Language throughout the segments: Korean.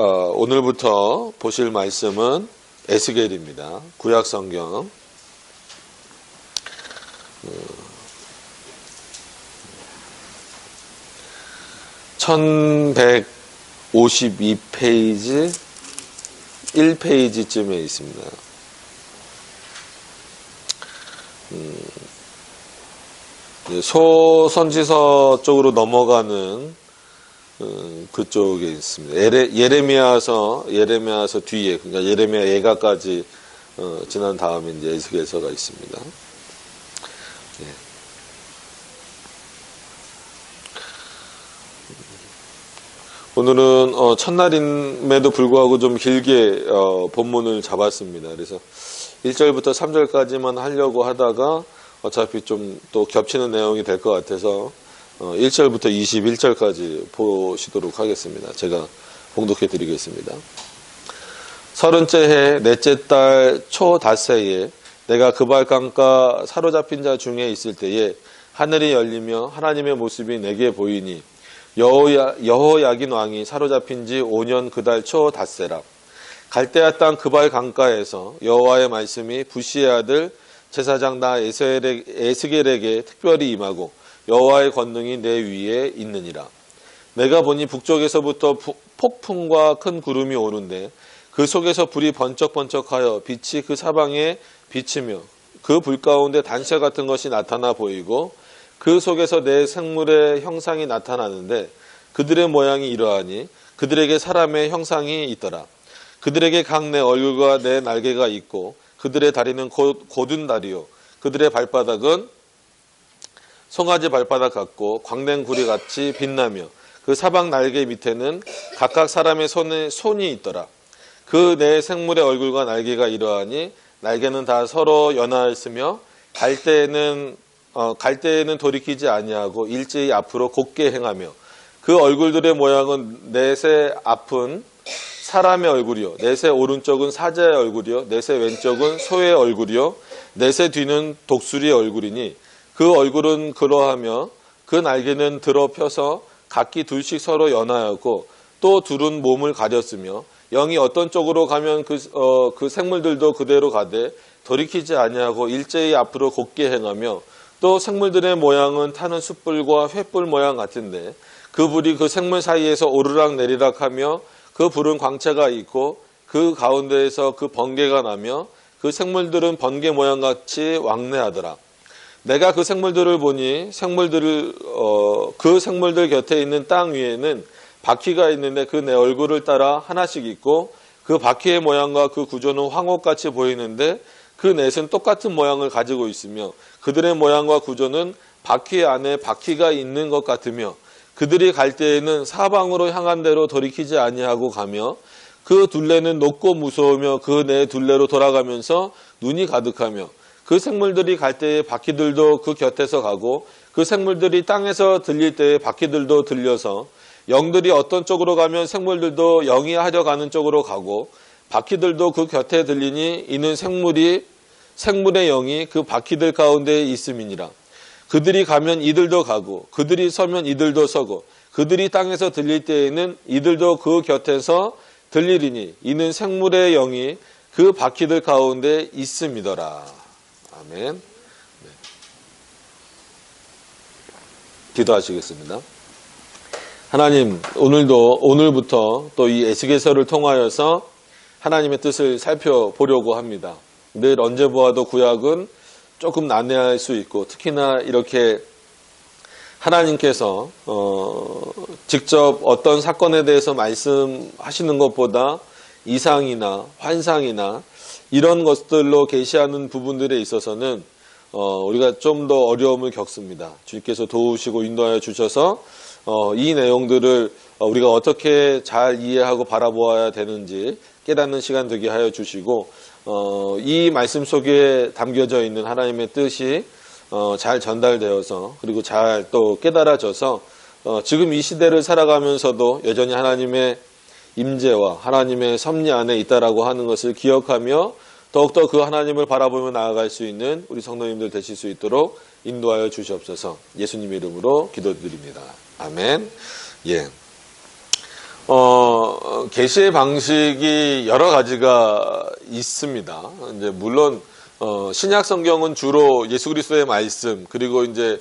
오늘부터 보실 말씀은 에스겔입니다. 구약성경 1152페이지 1페이지쯤에 있습니다. 소선지서 쪽으로 넘어가는 그쪽에 있습니다. 예레미야서 뒤에, 그러니까 예레미야 예가까지 지난 다음에 이제 에스겔서가 있습니다. 예. 오늘은 첫날임에도 불구하고 좀 길게 본문을 잡았습니다. 그래서 1절부터 3절까지만 하려고 하다가 어차피 좀 또 겹치는 내용이 될 것 같아서 1절부터 21절까지 보시도록 하겠습니다. 제가 봉독해 드리겠습니다. 30째 해 넷째 달 초 닷새에 내가 그발강가 사로잡힌 자 중에 있을 때에 하늘이 열리며 하나님의 모습이 내게 보이니 여호야긴 왕이 사로잡힌 지 5년 그달 초 닷새라. 갈대아 땅 그발 강가에서 여호와의 말씀이 부시의 아들 제사장 나 에스겔에게 특별히 임하고 여호와의 권능이 내 위에 있느니라. 내가 보니 북쪽에서부터 폭풍과 큰 구름이 오는데 그 속에서 불이 번쩍번쩍하여 빛이 그 사방에 비치며 그 불 가운데 단체 같은 것이 나타나 보이고 그 속에서 내 생물의 형상이 나타나는데 그들의 모양이 이러하니 그들에게 사람의 형상이 있더라. 그들에게 각 내 얼굴과 내 날개가 있고 그들의 다리는 곧은 다리요 그들의 발바닥은 송아지 발바닥 같고 광된 구리 같이 빛나며 그 사방 날개 밑에는 각각 사람의 손이 있더라. 그 내 생물의 얼굴과 날개가 이러하니 날개는 다 서로 연하였으며 갈 때에는 돌이키지 아니하고 일제히 앞으로 곧게 행하며 그 얼굴들의 모양은 넷의 앞은 사람의 얼굴이요 넷의 오른쪽은 사자의 얼굴이요 넷의 왼쪽은 소의 얼굴이요 넷의 뒤는 독수리의 얼굴이니 그 얼굴은 그러하며 그 날개는 들어 펴서 각기 둘씩 서로 연하였고 또 둘은 몸을 가렸으며 영이 어떤 쪽으로 가면 그 생물들도 그대로 가되 돌이키지 아니하고 일제히 앞으로 곧게 행하며 또 생물들의 모양은 타는 숯불과 횃불 모양 같은데 그 불이 그 생물 사이에서 오르락 내리락 하며 그 불은 광채가 있고 그 가운데에서 그 번개가 나며 그 생물들은 번개 모양같이 왕래하더라. 내가 그 생물들을 보니 그 생물들 곁에 있는 땅 위에는 바퀴가 있는데 그 내 얼굴을 따라 하나씩 있고 그 바퀴의 모양과 그 구조는 황홀같이 보이는데 그 넷은 똑같은 모양을 가지고 있으며 그들의 모양과 구조는 바퀴 안에 바퀴가 있는 것 같으며 그들이 갈 때에는 사방으로 향한 대로 돌이키지 아니하고 가며 그 둘레는 높고 무서우며 그 내 둘레로 돌아가면서 눈이 가득하며 그 생물들이 갈 때에 바퀴들도 그 곁에서 가고 그 생물들이 땅에서 들릴 때에 바퀴들도 들려서 영들이 어떤 쪽으로 가면 생물들도 영이 하려 가는 쪽으로 가고 바퀴들도 그 곁에 들리니 이는 생물의 영이 그 바퀴들 가운데 있음이니라. 그들이 가면 이들도 가고 그들이 서면 이들도 서고 그들이 땅에서 들릴 때에는 이들도 그 곁에서 들리리니 이는 생물의 영이 그 바퀴들 가운데 있음이더라. 아멘. 네. 기도하시겠습니다. 하나님, 오늘부터 또 이 에스겔서를 통하여서 하나님의 뜻을 살펴보려고 합니다. 늘 언제 보아도 구약은 조금 난해할 수 있고 특히나 이렇게 하나님께서 직접 어떤 사건에 대해서 말씀하시는 것보다 이상이나 환상이나 이런 것들로 계시하는 부분들에 있어서는 우리가 좀 더 어려움을 겪습니다. 주님께서 도우시고 인도하여 주셔서 이 내용들을 우리가 어떻게 잘 이해하고 바라보아야 되는지 깨닫는 시간 되게 하여 주시고 이 말씀 속에 담겨져 있는 하나님의 뜻이 잘 전달되어서 그리고 잘 또 깨달아져서 지금 이 시대를 살아가면서도 여전히 하나님의 임재와 하나님의 섭리 안에 있다라고 하는 것을 기억하며 더욱더 그 하나님을 바라보며 나아갈 수 있는 우리 성도님들 되실 수 있도록 인도하여 주시옵소서. 예수님 이름으로 기도드립니다. 아멘. 예. 계시의 방식이 여러 가지가 있습니다. 이제 물론 신약 성경은 주로 예수 그리스도의 말씀, 그리고 이제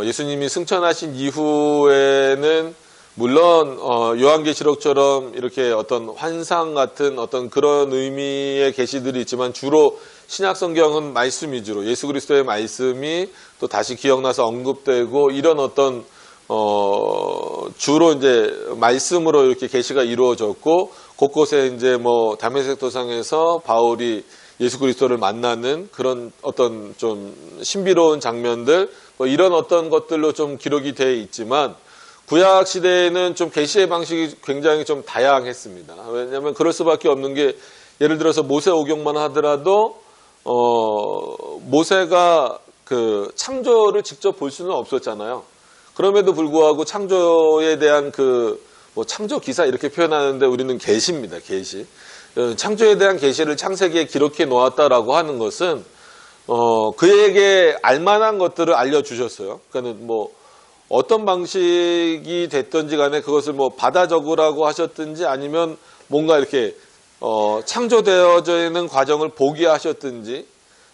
예수님이 승천하신 이후에는 물론 요한계시록처럼 이렇게 어떤 환상 같은 어떤 그런 의미의 계시들이 있지만, 주로 신약 성경은 말씀 위주로 예수 그리스도의 말씀이 또 다시 기억나서 언급되고, 이런 어떤 주로 이제 말씀으로 이렇게 계시가 이루어졌고, 곳곳에 이제 뭐 다메섹 도상에서 바울이 예수 그리스도를 만나는 그런 어떤 좀 신비로운 장면들, 뭐 이런 어떤 것들로 좀 기록이 되어 있지만, 구약 시대에는 좀 계시의 방식이 굉장히 좀 다양했습니다. 왜냐하면 그럴 수밖에 없는 게, 예를 들어서 모세오경만 하더라도 모세가 그 창조를 직접 볼 수는 없었잖아요. 그럼에도 불구하고 창조에 대한 뭐 창조 기사 이렇게 표현하는데, 우리는 계시입니다. 계시. 창조에 대한 계시를 창세기에 기록해 놓았다라고 하는 것은 그에게 알만한 것들을 알려주셨어요. 그러니까 뭐 어떤 방식이 됐든지 간에 그것을 뭐 받아 적으라고 하셨든지, 아니면 뭔가 이렇게 창조되어져 있는 과정을 보게 하셨든지,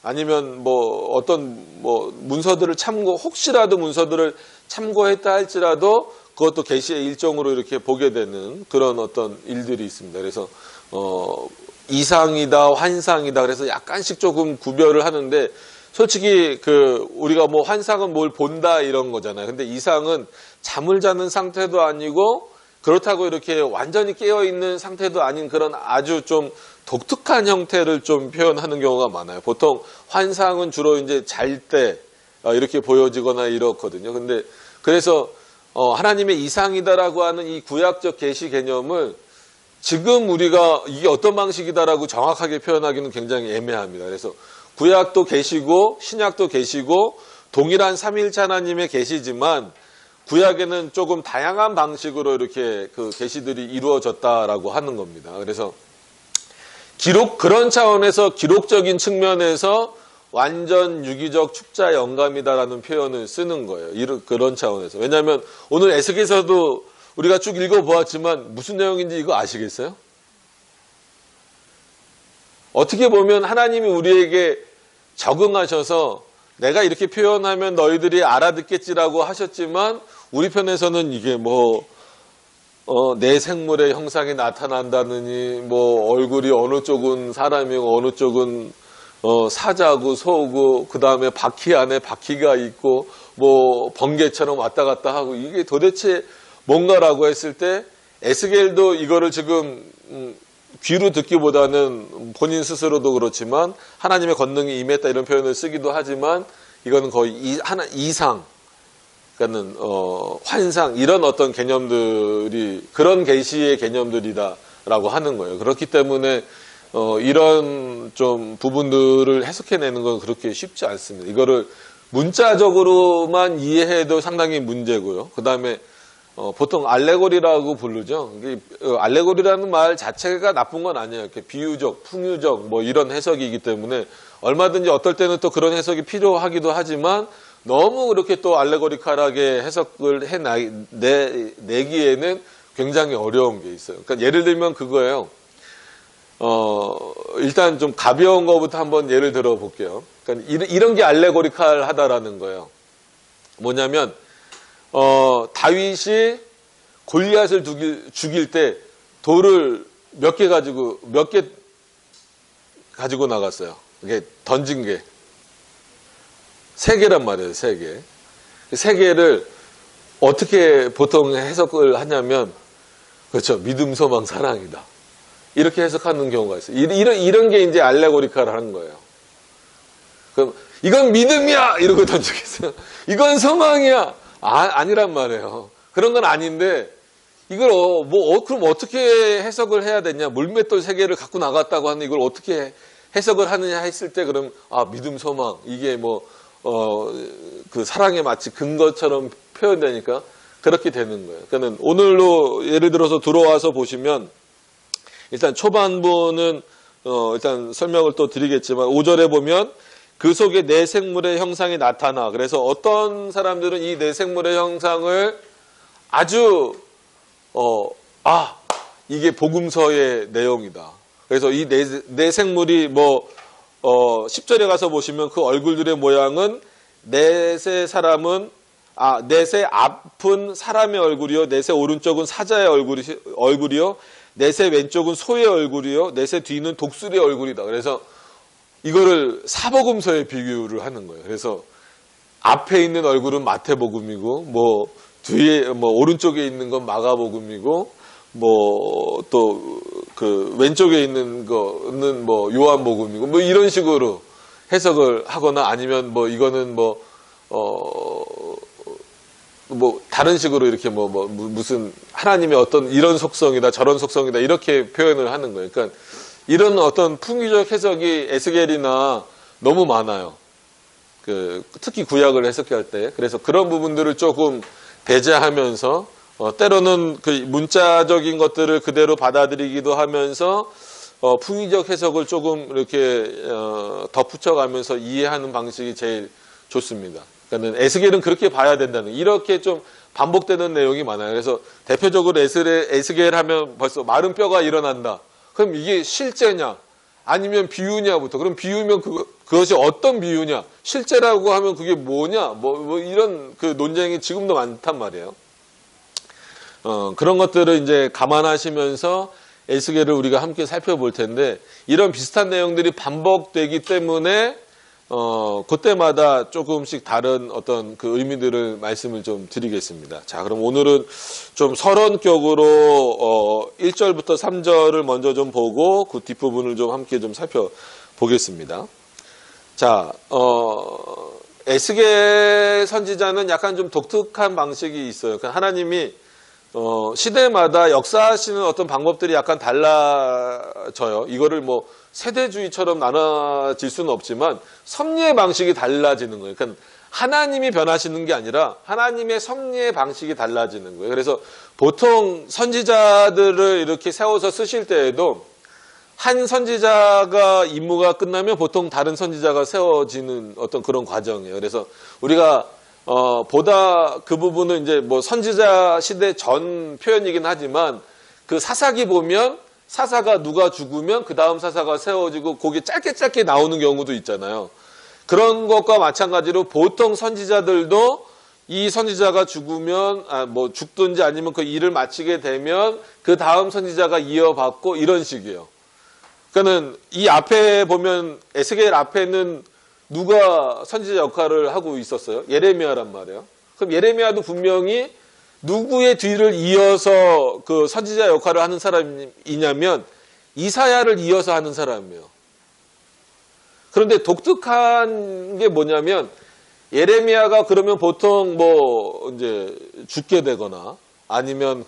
아니면 뭐 어떤 뭐 문서들을 혹시라도 문서들을 참고했다 할지라도 그것도 계시의 일종으로 이렇게 보게 되는 그런 어떤 일들이 있습니다. 그래서 이상이다, 환상이다, 그래서 약간씩 조금 구별을 하는데, 솔직히 우리가 뭐 환상은 뭘 본다 이런 거잖아요. 근데 이상은 잠을 자는 상태도 아니고, 그렇다고 이렇게 완전히 깨어 있는 상태도 아닌 그런 아주 좀 독특한 형태를 좀 표현하는 경우가 많아요. 보통 환상은 주로 이제 잘 때 이렇게 보여지거나 이렇거든요. 근데 그래서 하나님의 이상이다라고 하는 이 구약적 계시 개념을 지금 우리가 이게 어떤 방식이다라고 정확하게 표현하기는 굉장히 애매합니다. 그래서 구약도 계시고 신약도 계시고 동일한 삼위일체 하나님의 계시지만, 구약에는 조금 다양한 방식으로 이렇게 그 계시들이 이루어졌다라고 하는 겁니다. 그래서 그런 차원에서 기록적인 측면에서 완전 유기적 축자 영감이다라는 표현을 쓰는 거예요. 그런 차원에서. 왜냐하면 오늘 에스겔서도 우리가 쭉 읽어보았지만 무슨 내용인지 이거 아시겠어요? 어떻게 보면 하나님이 우리에게 적응하셔서 내가 이렇게 표현하면 너희들이 알아듣겠지라고 하셨지만, 우리 편에서는 이게 뭐 내 생물의 형상이 나타난다느니, 뭐 얼굴이 어느 쪽은 사람이고 어느 쪽은 사자고 소고, 그 다음에 바퀴 안에 바퀴가 있고 뭐 번개처럼 왔다 갔다 하고, 이게 도대체 뭔가라고 했을 때, 에스겔도 이거를 지금 귀로 듣기보다는 본인 스스로도 그렇지만 하나님의 권능이 임했다 이런 표현을 쓰기도 하지만, 이거는 거의 이상, 그러니까는 환상, 이런 어떤 개념들이 그런 계시의 개념들이다라고 하는 거예요. 그렇기 때문에 이런 좀 부분들을 해석해내는 건 그렇게 쉽지 않습니다. 이거를 문자적으로만 이해해도 상당히 문제고요. 그 다음에 보통 알레고리라고 부르죠. 알레고리라는 말 자체가 나쁜 건 아니에요. 이렇게 비유적, 풍유적 뭐 이런 해석이기 때문에 얼마든지 어떨 때는 또 그런 해석이 필요하기도 하지만, 너무 그렇게 또 알레고리컬하게 해석을 내기에는 굉장히 어려운 게 있어요. 그러니까 예를 들면 그거예요. 일단 좀 가벼운 거부터 한번 예를 들어 볼게요. 그러니까 이런 게 알레고리컬하다라는 거예요. 뭐냐면 다윗이 골리앗을 죽일 때 돌을 몇 개 가지고 나갔어요. 이게 던진 게 3개란 말이에요. 3개. 3개를 어떻게 보통 해석을 하냐면, 그렇죠. 믿음, 소망, 사랑이다. 이렇게 해석하는 경우가 있어요. 이런 게 이제 알레고리컬한 거예요. 그럼 이건 믿음이야! 이러고 던지겠어요. 이건 소망이야! 아니란 말이에요. 그런 건 아닌데, 이걸 그럼 어떻게 해석을 해야 되냐? 물맷돌 3개를 갖고 나갔다고 하는데 이걸 어떻게 해석을 하느냐 했을 때, 그럼 믿음, 소망, 이게 그 사랑에 마치 근거처럼 표현되니까 그렇게 되는 거예요. 그러니까 오늘로 예를 들어서 들어와서 보시면, 일단 초반부는 일단 설명을 또 드리겠지만, 5절에 보면 그 속에 내 생물의 형상이 나타나. 그래서 어떤 사람들은 이 내 생물의 형상을 아주 이게 복음서의 내용이다. 그래서 이 네 생물이 10절에 가서 보시면 그 얼굴들의 모양은 넷의 앞은 사람의 얼굴이요, 넷의 오른쪽은 사자의 얼굴이요, 넷의 왼쪽은 소의 얼굴이요, 넷의 뒤는 독수리의 얼굴이다. 그래서 이거를 사복음서에 비교를 하는 거예요. 그래서 앞에 있는 얼굴은 마태복음이고, 뒤에 오른쪽에 있는 건 마가복음이고, 또 그 왼쪽에 있는 거는 요한복음이고, 이런 식으로 해석을 하거나, 아니면 이거는 다른 식으로 이렇게 무슨 하나님의 어떤 이런 속성이다 저런 속성이다 이렇게 표현을 하는 거예요. 그러니까 이런 어떤 풍기적 해석이 에스겔이나 너무 많아요. 특히 구약을 해석할 때. 그래서 그런 부분들을 조금 배제하면서 때로는 그 문자적인 것들을 그대로 받아들이기도 하면서 풍기적 해석을 조금 이렇게 덧붙여가면서 이해하는 방식이 제일 좋습니다. 그러니까 에스겔은 그렇게 봐야 된다는, 이렇게 좀 반복되는 내용이 많아요. 그래서 대표적으로 에스겔 하면 벌써 마른 뼈가 일어난다. 그럼 이게 실제냐 아니면 비유냐부터. 그럼 비유면 그것이 어떤 비유냐, 실제라고 하면 그게 뭐냐, 이런 그 논쟁이 지금도 많단 말이에요. 그런 것들을 이제 감안하시면서 에스겔을 우리가 함께 살펴볼 텐데, 이런 비슷한 내용들이 반복되기 때문에 그때마다 조금씩 다른 어떤 그 의미들을 말씀을 좀 드리겠습니다. 자, 그럼 오늘은 좀 서론격으로 1절부터 3절을 먼저 좀 보고 그 뒷부분을 좀 함께 좀 살펴보겠습니다. 자, 에스겔 선지자는 약간 좀 독특한 방식이 있어요. 그러니까 하나님이 시대마다 역사하시는 어떤 방법들이 약간 달라져요. 이거를 세대주의처럼 나눠질 수는 없지만 섭리의 방식이 달라지는 거예요. 그러니까 하나님이 변하시는 게 아니라 하나님의 섭리의 방식이 달라지는 거예요. 그래서 보통 선지자들을 이렇게 세워서 쓰실 때에도 한 선지자가 임무가 끝나면 보통 다른 선지자가 세워지는 어떤 그런 과정이에요. 그래서 우리가 보다 그 부분은 이제 선지자 시대 전 표현이긴 하지만, 그 사사기 보면 사사가 누가 죽으면 그 다음 사사가 세워지고 그게 짧게 나오는 경우도 있잖아요. 그런 것과 마찬가지로 보통 선지자들도 이 선지자가 죽으면 죽든지 아니면 그 일을 마치게 되면 그 다음 선지자가 이어받고 이런 식이에요. 그러니까는 이 앞에 보면 에스겔 앞에는 누가 선지자 역할을 하고 있었어요? 예레미야란 말이에요. 그럼 예레미야도 분명히 누구의 뒤를 이어서 그 선지자 역할을 하는 사람이냐면 이사야를 이어서 하는 사람이에요. 그런데 독특한 게 뭐냐면, 예레미야가 그러면 보통 이제 죽게 되거나 아니면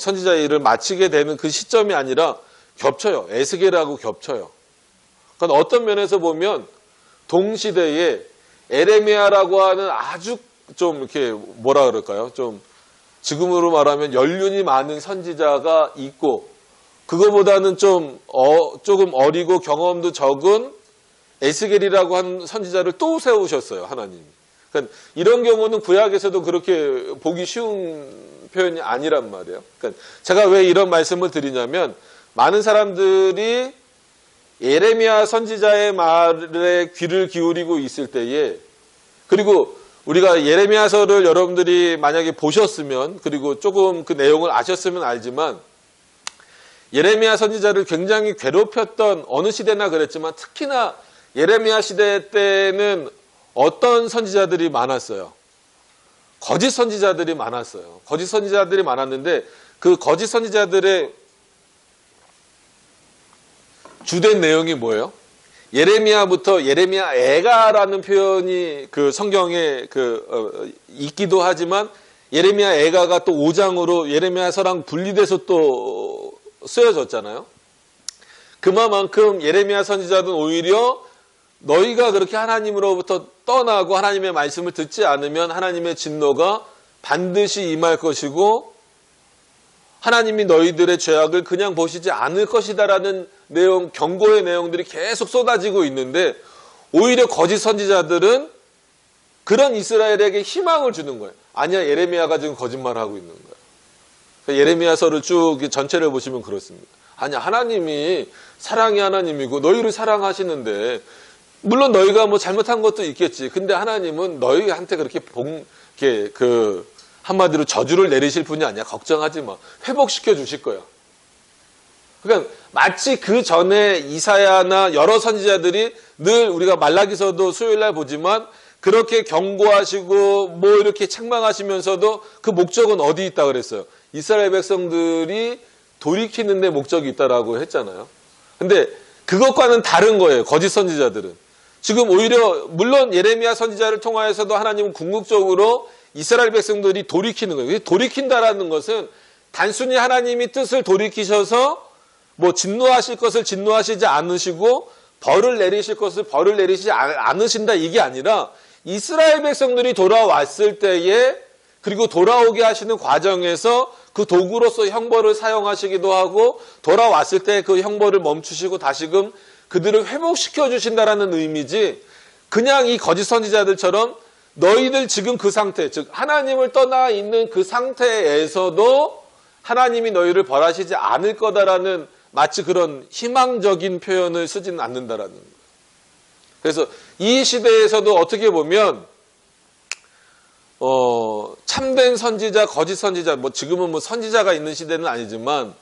선지자 일을 마치게 되는 그 시점이 아니라 겹쳐요. 에스겔하고 겹쳐요. 그러니까 어떤 면에서 보면 동시대에 에레미야라고 하는 아주 좀 이렇게 뭐라 그럴까요? 좀 지금으로 말하면 연륜이 많은 선지자가 있고, 그거보다는 조금 어리고 경험도 적은 에스겔이라고 하는 선지자를 또 세우셨어요, 하나님이. 그러니까 이런 경우는 구약에서도 그렇게 보기 쉬운 표현이 아니란 말이에요. 그러니까 제가 왜 이런 말씀을 드리냐면, 많은 사람들이 예레미야 선지자의 말에 귀를 기울이고 있을 때에, 그리고 우리가 예레미야서를 여러분들이 만약에 보셨으면, 그리고 조금 그 내용을 아셨으면 알지만, 예레미야 선지자를 굉장히 괴롭혔던 어느 시대나 그랬지만 특히나 예레미야 시대 때는 어떤 선지자들이 많았어요? 거짓 선지자들이 많았어요. 거짓 선지자들이 많았는데, 그 거짓 선지자들의 주된 내용이 뭐예요? 예레미야부터 예레미야 애가라는 표현이 그 성경에 있기도 하지만, 예레미야 애가가 또 5장으로 예레미야서랑 분리돼서 또 쓰여졌잖아요. 그만큼 예레미야 선지자는 오히려 너희가 그렇게 하나님으로부터 떠나고 하나님의 말씀을 듣지 않으면 하나님의 진노가 반드시 임할 것이고 하나님이 너희들의 죄악을 그냥 보시지 않을 것이다라는 내용, 경고의 내용들이 계속 쏟아지고 있는데, 오히려 거짓 선지자들은 그런 이스라엘에게 희망을 주는 거예요. 아니야, 예레미야가 지금 거짓말을 하고 있는 거예요. 예레미야서를 쭉 전체를 보시면 그렇습니다. 아니, 하나님이 사랑이 하나님이고 너희를 사랑하시는데, 물론 너희가 뭐 잘못한 것도 있겠지. 근데 하나님은 너희한테 그렇게 한마디로 저주를 내리실 분이 아니야. 걱정하지 마. 회복시켜 주실 거야. 그러니까 마치 그 전에 이사야나 여러 선지자들이 늘 우리가 말라기서도 수요일 날 보지만 그렇게 경고하시고 뭐 이렇게 책망하시면서도 그 목적은 어디 있다 그랬어요. 이스라엘 백성들이 돌이키는 데 목적이 있다라고 했잖아요. 근데 그것과는 다른 거예요. 거짓 선지자들은. 지금 오히려 물론 예레미야 선지자를 통하여서도 하나님은 궁극적으로 이스라엘 백성들이 돌이키는 거예요. 돌이킨다라는 것은 단순히 하나님이 뜻을 돌이키셔서 뭐 진노하실 것을 진노하시지 않으시고 벌을 내리실 것을 벌을 내리시지 않으신다 이게 아니라 이스라엘 백성들이 돌아왔을 때에 그리고 돌아오게 하시는 과정에서 그 도구로서 형벌을 사용하시기도 하고 돌아왔을 때 그 형벌을 멈추시고 다시금 그들을 회복시켜 주신다라는 의미지 그냥 이 거짓 선지자들처럼 너희들 지금 그 상태, 즉 하나님을 떠나 있는 그 상태에서도 하나님이 너희를 벌하시지 않을 거다라는 마치 그런 희망적인 표현을 쓰지는 않는다라는 거예요. 그래서 이 시대에서도 어떻게 보면 참된 선지자, 거짓 선지자, 뭐 지금은 뭐 선지자가 있는 시대는 아니지만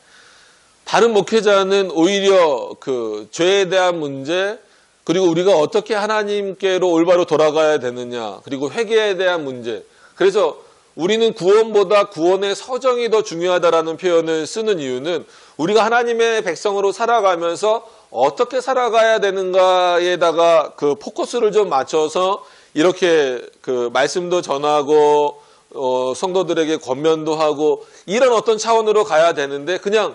다른 목회자는 오히려 그 죄에 대한 문제, 그리고 우리가 어떻게 하나님께로 올바로 돌아가야 되느냐, 그리고 회개에 대한 문제. 그래서 우리는 구원보다 구원의 서정이 더 중요하다라는 표현을 쓰는 이유는 우리가 하나님의 백성으로 살아가면서 어떻게 살아가야 되는가에다가 그 포커스를 좀 맞춰서 이렇게 그 말씀도 전하고 성도들에게 권면도 하고 이런 어떤 차원으로 가야 되는데 그냥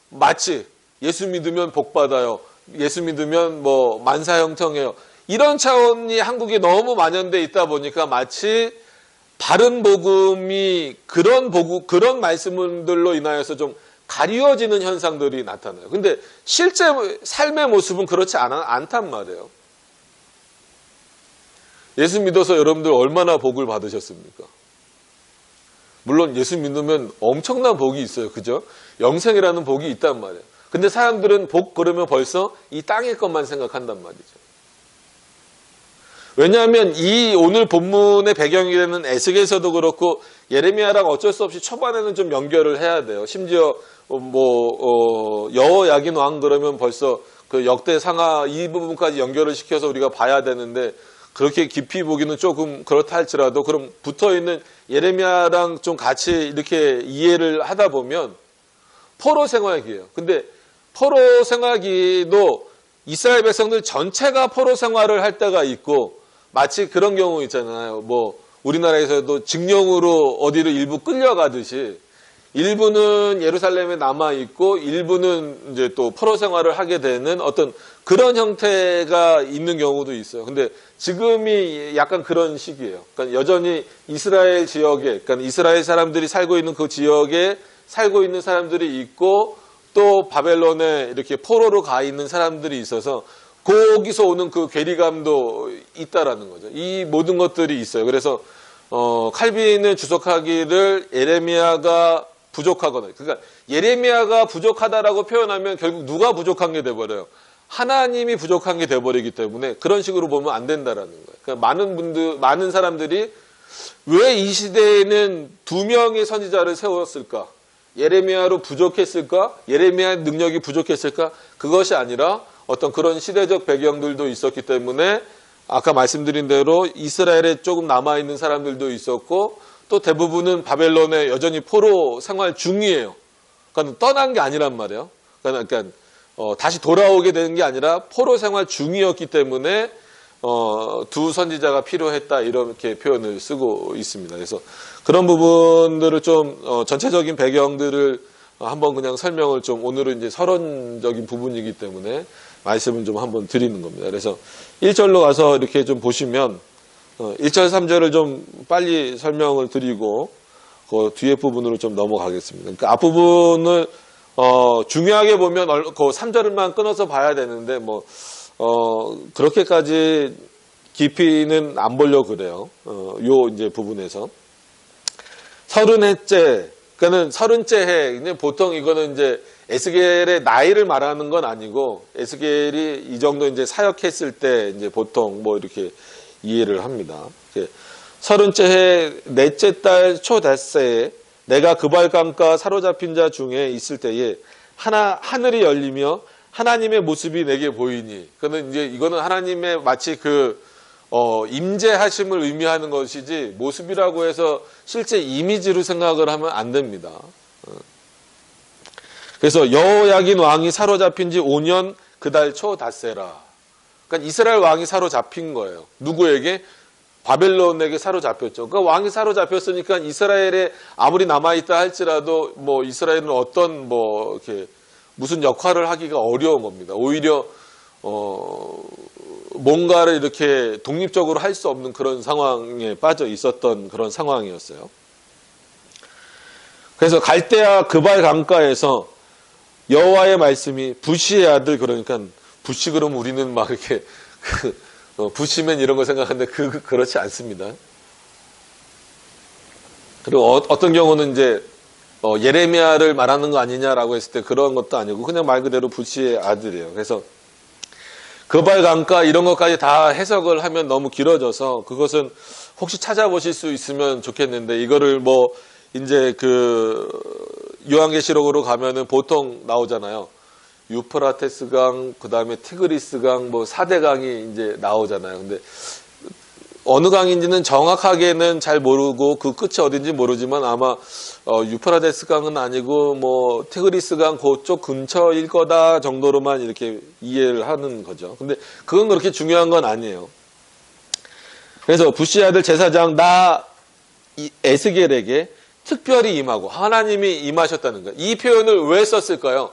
마치 예수 믿으면 복 받아요. 예수 믿으면 뭐 만사형통해요. 이런 차원이 한국에 너무 만연돼 있다 보니까 마치 바른 복음이 그런 말씀들로 인하여서 좀 가리워지는 현상들이 나타나요. 근데 실제 삶의 모습은 그렇지 않단 말이에요. 예수 믿어서 여러분들 얼마나 복을 받으셨습니까? 물론 예수 믿으면 엄청난 복이 있어요. 그죠? 영생이라는 복이 있단 말이에요. 근데 사람들은 복 그러면 벌써 이 땅의 것만 생각한단 말이죠. 왜냐하면 이 오늘 본문의 배경이 되는 에스겔서도 그렇고 예레미야랑 어쩔 수 없이 초반에는 좀 연결을 해야 돼요. 심지어 여호야긴 왕 그러면 벌써 그 역대 상하 이 부분까지 연결을 시켜서 우리가 봐야 되는데 그렇게 깊이 보기는 조금 그렇다 할지라도 그럼 붙어있는 예레미야랑 좀 같이 이렇게 이해를 하다 보면 포로 생활기예요. 근데 포로 생활기도 이스라엘 백성들 전체가 포로 생활을 할 때가 있고 마치 그런 경우 있잖아요. 뭐 우리나라에서도 징용으로 어디로 일부 끌려가듯이 일부는 예루살렘에 남아 있고 일부는 이제 또 포로 생활을 하게 되는 어떤 그런 형태가 있는 경우도 있어요. 근데 지금이 약간 그런 시기예요. 그러니까 여전히 이스라엘 지역에, 그러니까 이스라엘 사람들이 살고 있는 그 지역에 살고 있는 사람들이 있고 또 바벨론에 이렇게 포로로 가 있는 사람들이 있어서 거기서 오는 그 괴리감도 있다라는 거죠. 이 모든 것들이 있어요. 그래서 칼빈은 주석하기를 예레미야가 부족하거나, 그러니까 예레미야가 부족하다라고 표현하면 결국 누가 부족한 게 돼버려요. 하나님이 부족한 게 돼버리기 때문에 그런 식으로 보면 안 된다라는 거예요. 그러니까 많은 사람들이 왜 이 시대에는 2명의 선지자를 세웠을까? 예레미야로 부족했을까? 예레미야의 능력이 부족했을까? 그것이 아니라 어떤 그런 시대적 배경들도 있었기 때문에 아까 말씀드린 대로 이스라엘에 조금 남아있는 사람들도 있었고 또 대부분은 바벨론에 여전히 포로 생활 중이에요. 그러니까 떠난 게 아니란 말이에요. 그러니까 다시 돌아오게 되는 게 아니라 포로 생활 중이었기 때문에 두 선지자가 필요했다 이렇게 표현을 쓰고 있습니다. 그래서 그런 부분들을 좀 전체적인 배경들을 한번 그냥 설명을 좀 오늘은 이제 서론적인 부분이기 때문에 말씀을 좀 한번 드리는 겁니다. 그래서 1절로 가서 이렇게 좀 보시면 1절, 3절을 좀 빨리 설명을 드리고 그 뒤에 부분으로 좀 넘어가겠습니다. 그러니까 앞부분을 중요하게 보면 그 3절만 끊어서 봐야 되는데 그렇게까지 깊이는 안 보려고 그래요. 요 이제 부분에서 30해째, 그러니까는 30째 해. 근데 보통 이거는 이제 에스겔의 나이를 말하는 건 아니고 에스겔이 이 정도 이제 사역했을 때 이제 보통 뭐 이렇게 이해를 합니다. 30째 해 넷째 달 초닷새에 내가 그발강가 사로잡힌 자 중에 있을 때에 하늘이 열리며 하나님의 모습이 내게 보이니. 그는 이제 이거는 하나님의 마치 임재하심을 의미하는 것이지 모습이라고 해서 실제 이미지로 생각을 하면 안 됩니다. 그래서 여호야긴 왕이 사로잡힌 지 5년 그달 초 닷새라. 그러니까 이스라엘 왕이 사로잡힌 거예요. 누구에게? 바벨론에게 사로잡혔죠. 그러니까 왕이 사로잡혔으니까 이스라엘에 아무리 남아있다 할지라도 뭐 이스라엘은 어떤 뭐 이렇게 무슨 역할을 하기가 어려운 겁니다. 오히려 뭔가를 이렇게 독립적으로 할 수 없는 그런 상황에 빠져 있었던 그런 상황이었어요. 그래서 갈대아 그발 강가에서 여호와의 말씀이 부시의 아들, 그러니까 부시 그러면 우리는 막 이렇게 부시맨 이런 거 생각하는데 그렇지 않습니다. 그리고 어떤 경우는 이제 예레미야를 말하는 거 아니냐라고 했을 때 그런 것도 아니고 그냥 말 그대로 부시의 아들이에요. 그래서 그발 강가 이런 것까지 다 해석을 하면 너무 길어져서 그것은 혹시 찾아보실 수 있으면 좋겠는데, 이거를 뭐 이제 그 요한계시록으로 가면은 보통 나오잖아요. 유프라테스 강, 그 다음에 티그리스 강, 뭐 4대 강이 이제 나오잖아요. 근데 어느 강인지는 정확하게는 잘 모르고 그 끝이 어딘지 모르지만 아마 유프라테스 강은 아니고 뭐 티그리스 강 그쪽 근처일 거다 정도로만 이렇게 이해를 하는 거죠. 근데 그건 그렇게 중요한 건 아니에요. 그래서 부시 아들 제사장 에스겔에게 특별히 임하고 하나님이 임하셨다는 거예요. 이 표현을 왜 썼을까요?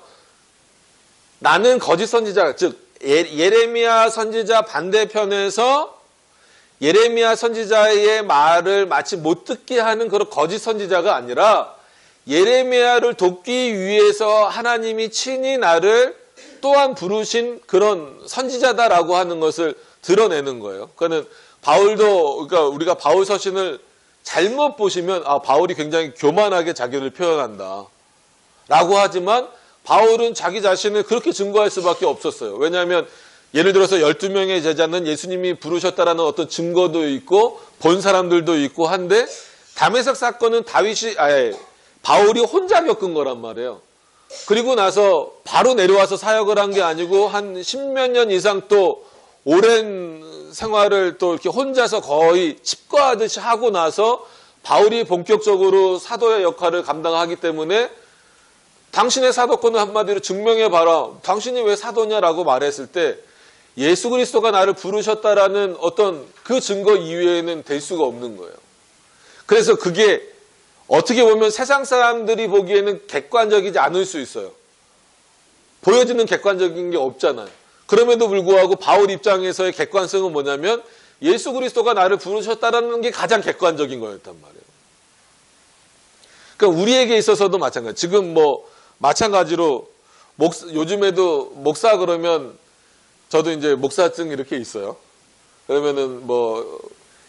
나는 거짓 선지자, 즉 예레미야 선지자 반대편에서 예레미야 선지자의 말을 마치 못 듣게 하는 그런 거짓 선지자가 아니라 예레미야를 돕기 위해서 하나님이 친히 나를 또한 부르신 그런 선지자다라고 하는 것을 드러내는 거예요. 그러니까 그러니까 우리가 바울 서신을 잘못 보시면 바울이 굉장히 교만하게 자기를 표현한다 라고 하지만 바울은 자기 자신을 그렇게 증거할 수밖에 없었어요. 왜냐하면 예를 들어서 12명의 제자는 예수님이 부르셨다라는 어떤 증거도 있고 본 사람들도 있고 한데 다메섹 사건은 바울이 혼자 겪은 거란 말이에요. 그리고 나서 바로 내려와서 사역을 한 게 아니고 한 10몇 년 이상 또 오랜 생활을 또 이렇게 혼자서 거의 칩거하듯이 하고 나서 바울이 본격적으로 사도의 역할을 감당하기 때문에 당신의 사도권을 한마디로 증명해봐라. 당신이 왜 사도냐라고 말했을 때 예수 그리스도가 나를 부르셨다라는 어떤 그 증거 이외에는 될 수가 없는 거예요. 그래서 그게 어떻게 보면 세상 사람들이 보기에는 객관적이지 않을 수 있어요. 보여지는 객관적인 게 없잖아요. 그럼에도 불구하고 바울 입장에서의 객관성은 뭐냐면 예수 그리스도가 나를 부르셨다라는 게 가장 객관적인 거였단 말이에요. 그러니까 우리에게 있어서도 마찬가지. 지금 뭐 마찬가지로 요즘에도 목사 그러면 저도 이제 목사증 이렇게 있어요. 그러면은 뭐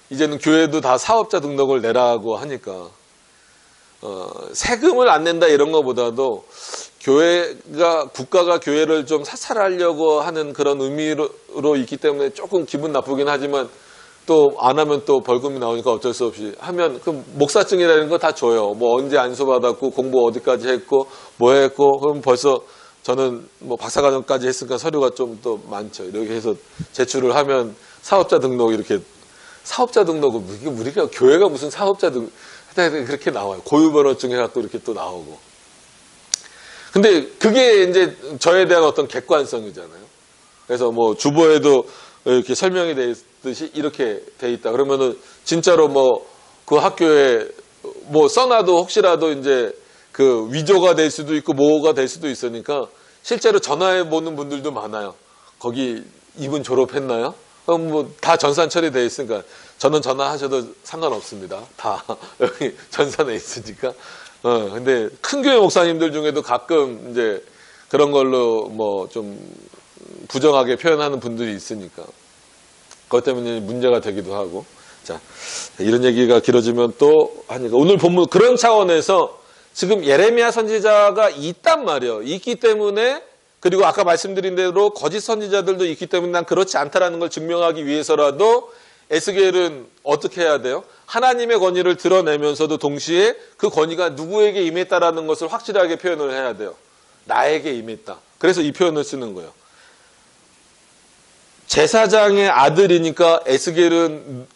이제는 교회도 다 사업자 등록을 내라고 하니까 세금을 안 낸다 이런 것보다도 국가가 교회를 좀 사찰하려고 하는 그런 의미로 있기 때문에 조금 기분 나쁘긴 하지만 또 안 하면 또 벌금이 나오니까 어쩔 수 없이 하면 그 목사증이라는 거 다 줘요. 뭐 언제 안수 받았고 공부 어디까지 했고 뭐 했고 그럼 벌써 저는 뭐 박사과정까지 했으니까 서류가 좀 또 많죠. 이렇게 해서 제출을 하면 사업자 등록 사업자 등록은 우리가 교회가 무슨 사업자 등록 그렇게 나와요. 고유번호증 해갖고 이렇게 또 나오고. 근데 그게 이제 저에 대한 어떤 객관성이잖아요. 그래서 뭐 주보에도 이렇게 설명이 돼 있듯이 이렇게 돼 있다. 그러면은 진짜로 뭐 그 학교에 뭐 써놔도 혹시라도 이제 그 위조가 될 수도 있고 모호가 될 수도 있으니까 실제로 전화해 보는 분들도 많아요. 거기 이분 졸업했나요? 그럼 뭐 다 전산 처리돼 있으니까 저는 전화하셔도 상관없습니다. 다 여기 전산에 있으니까. 근데 큰 교회 목사님들 중에도 가끔 이제 그런 걸로 뭐 좀 부정하게 표현하는 분들이 있으니까 그것 때문에 문제가 되기도 하고. 자, 이런 얘기가 길어지면 또 하니까 오늘 본문 그런 차원에서 지금 예레미야 선지자가 있단 말이에요. 있기 때문에, 그리고 아까 말씀드린 대로 거짓 선지자들도 있기 때문에 난 그렇지 않다라는 걸 증명하기 위해서라도 에스겔은 어떻게 해야 돼요? 하나님의 권위를 드러내면서도 동시에 그 권위가 누구에게 임했다라는 것을 확실하게 표현을 해야 돼요. 나에게 임했다. 그래서 이 표현을 쓰는 거예요. 제사장의 아들이니까 에스겔은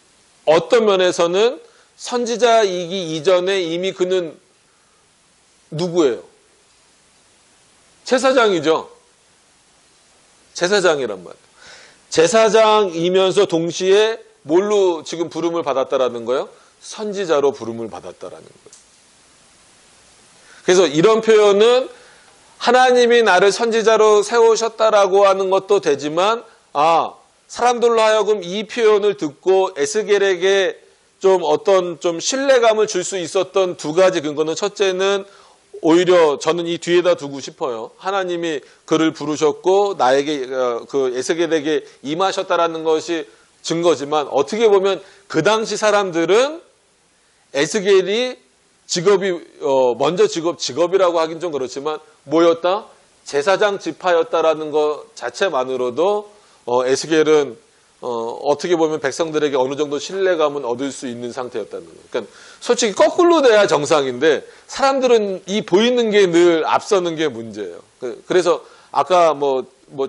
어떤 면에서는 선지자이기 이전에 이미 그는 누구예요? 제사장이죠. 제사장이란 말이에요. 제사장이면서 동시에 뭘로 지금 부름을 받았다라는 거예요? 선지자로 부름을 받았다라는 거예요. 그래서 이런 표현은 하나님이 나를 선지자로 세우셨다라고 하는 것도 되지만, 사람들로 하여금 이 표현을 듣고 에스겔에게 좀 어떤 좀 신뢰감을 줄 수 있었던 두 가지 근거는, 첫째는 오히려 저는 이 뒤에다 두고 싶어요. 하나님이 그를 부르셨고 나에게 그 에스겔에게 임하셨다라는 것이 증거지만, 어떻게 보면 그 당시 사람들은 에스겔이 직업이 먼저 직업이라고 하긴 좀 그렇지만 뭐였다? 제사장 지파였다라는 것 자체만으로도 에스겔은 어떻게 보면 백성들에게 어느 정도 신뢰감은 얻을 수 있는 상태였다는 거예요. 그러니까 솔직히 거꾸로 돼야 정상인데 사람들은 이 보이는 게 늘 앞서는 게 문제예요. 그래서 아까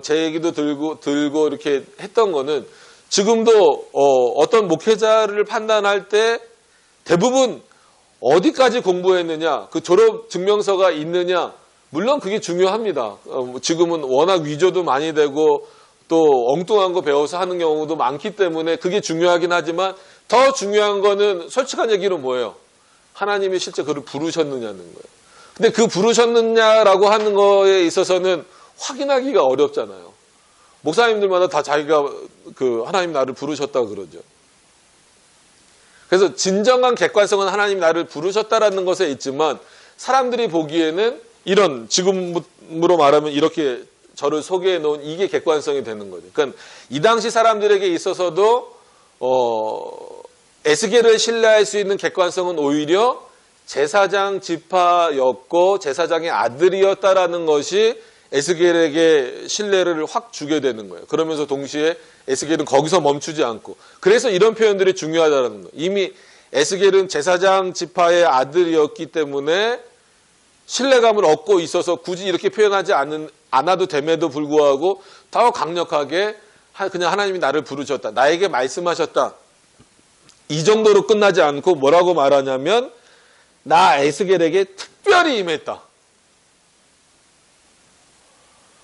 제 얘기도 들고 이렇게 했던 거는, 지금도 어떤 목회자를 판단할 때 대부분 어디까지 공부했느냐, 그 졸업 증명서가 있느냐, 물론 그게 중요합니다. 지금은 워낙 위조도 많이 되고 또 엉뚱한 거 배워서 하는 경우도 많기 때문에 그게 중요하긴 하지만, 더 중요한 거는 솔직한 얘기로 뭐예요? 하나님이 실제 그를 부르셨느냐는 거예요. 근데 그 부르셨느냐라고 하는 거에 있어서는 확인하기가 어렵잖아요. 목사님들마다 다 자기가 하나님 나를 부르셨다고 그러죠. 그래서 진정한 객관성은 하나님 나를 부르셨다라는 것에 있지만, 사람들이 보기에는 이런, 지금으로 말하면 이렇게 저를 소개해 놓은 이게 객관성이 되는 거죠. 그러니까 이 당시 사람들에게 있어서도 에스겔을 신뢰할 수 있는 객관성은 오히려 제사장 지파였고 제사장의 아들이었다라는 것이 에스겔에게 신뢰를 확 주게 되는 거예요. 그러면서 동시에 에스겔은 거기서 멈추지 않고, 그래서 이런 표현들이 중요하다는 거예요. 이미 에스겔은 제사장 지파의 아들이었기 때문에 신뢰감을 얻고 있어서 굳이 이렇게 표현하지 않아도 됨에도 불구하고 더 강력하게 그냥 하나님이 나를 부르셨다, 나에게 말씀하셨다, 이 정도로 끝나지 않고 뭐라고 말하냐면, 나 에스겔에게 특별히 임했다.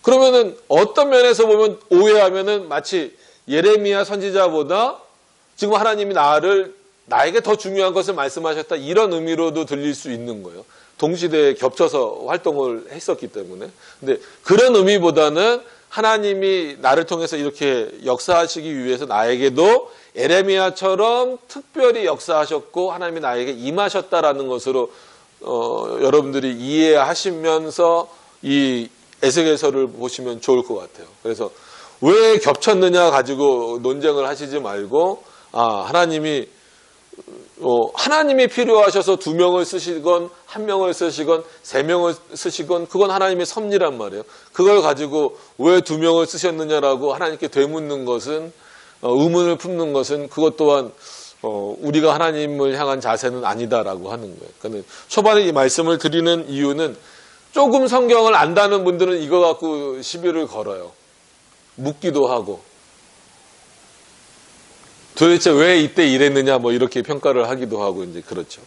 그러면은 어떤 면에서 보면 오해하면은 마치 예레미야 선지자보다 지금 하나님이 나에게 더 중요한 것을 말씀하셨다, 이런 의미로도 들릴 수 있는 거예요. 동시대에 겹쳐서 활동을 했었기 때문에. 근데 그런 의미보다는 하나님이 나를 통해서 이렇게 역사하시기 위해서 나에게도 예레미야처럼 특별히 역사하셨고 하나님이 나에게 임하셨다라는 것으로 여러분들이 이해하시면서 이 에스겔서를 보시면 좋을 것 같아요. 그래서 왜 겹쳤느냐 가지고 논쟁을 하시지 말고, 하나님이 필요하셔서 2명을 쓰시건 1명을 쓰시건 3명을 쓰시건 그건 하나님의 섭리란 말이에요. 그걸 가지고 왜 2명을 쓰셨느냐라고 하나님께 되묻는 것은, 의문을 품는 것은, 그것 또한 우리가 하나님을 향한 자세는 아니다라고 하는 거예요. 그러니까 초반에 이 말씀을 드리는 이유는, 조금 성경을 안다는 분들은 이거 갖고 시비를 걸어요. 묻기도 하고, 도대체 왜 이때 이랬느냐 이렇게 평가를 하기도 하고, 이제 그렇죠.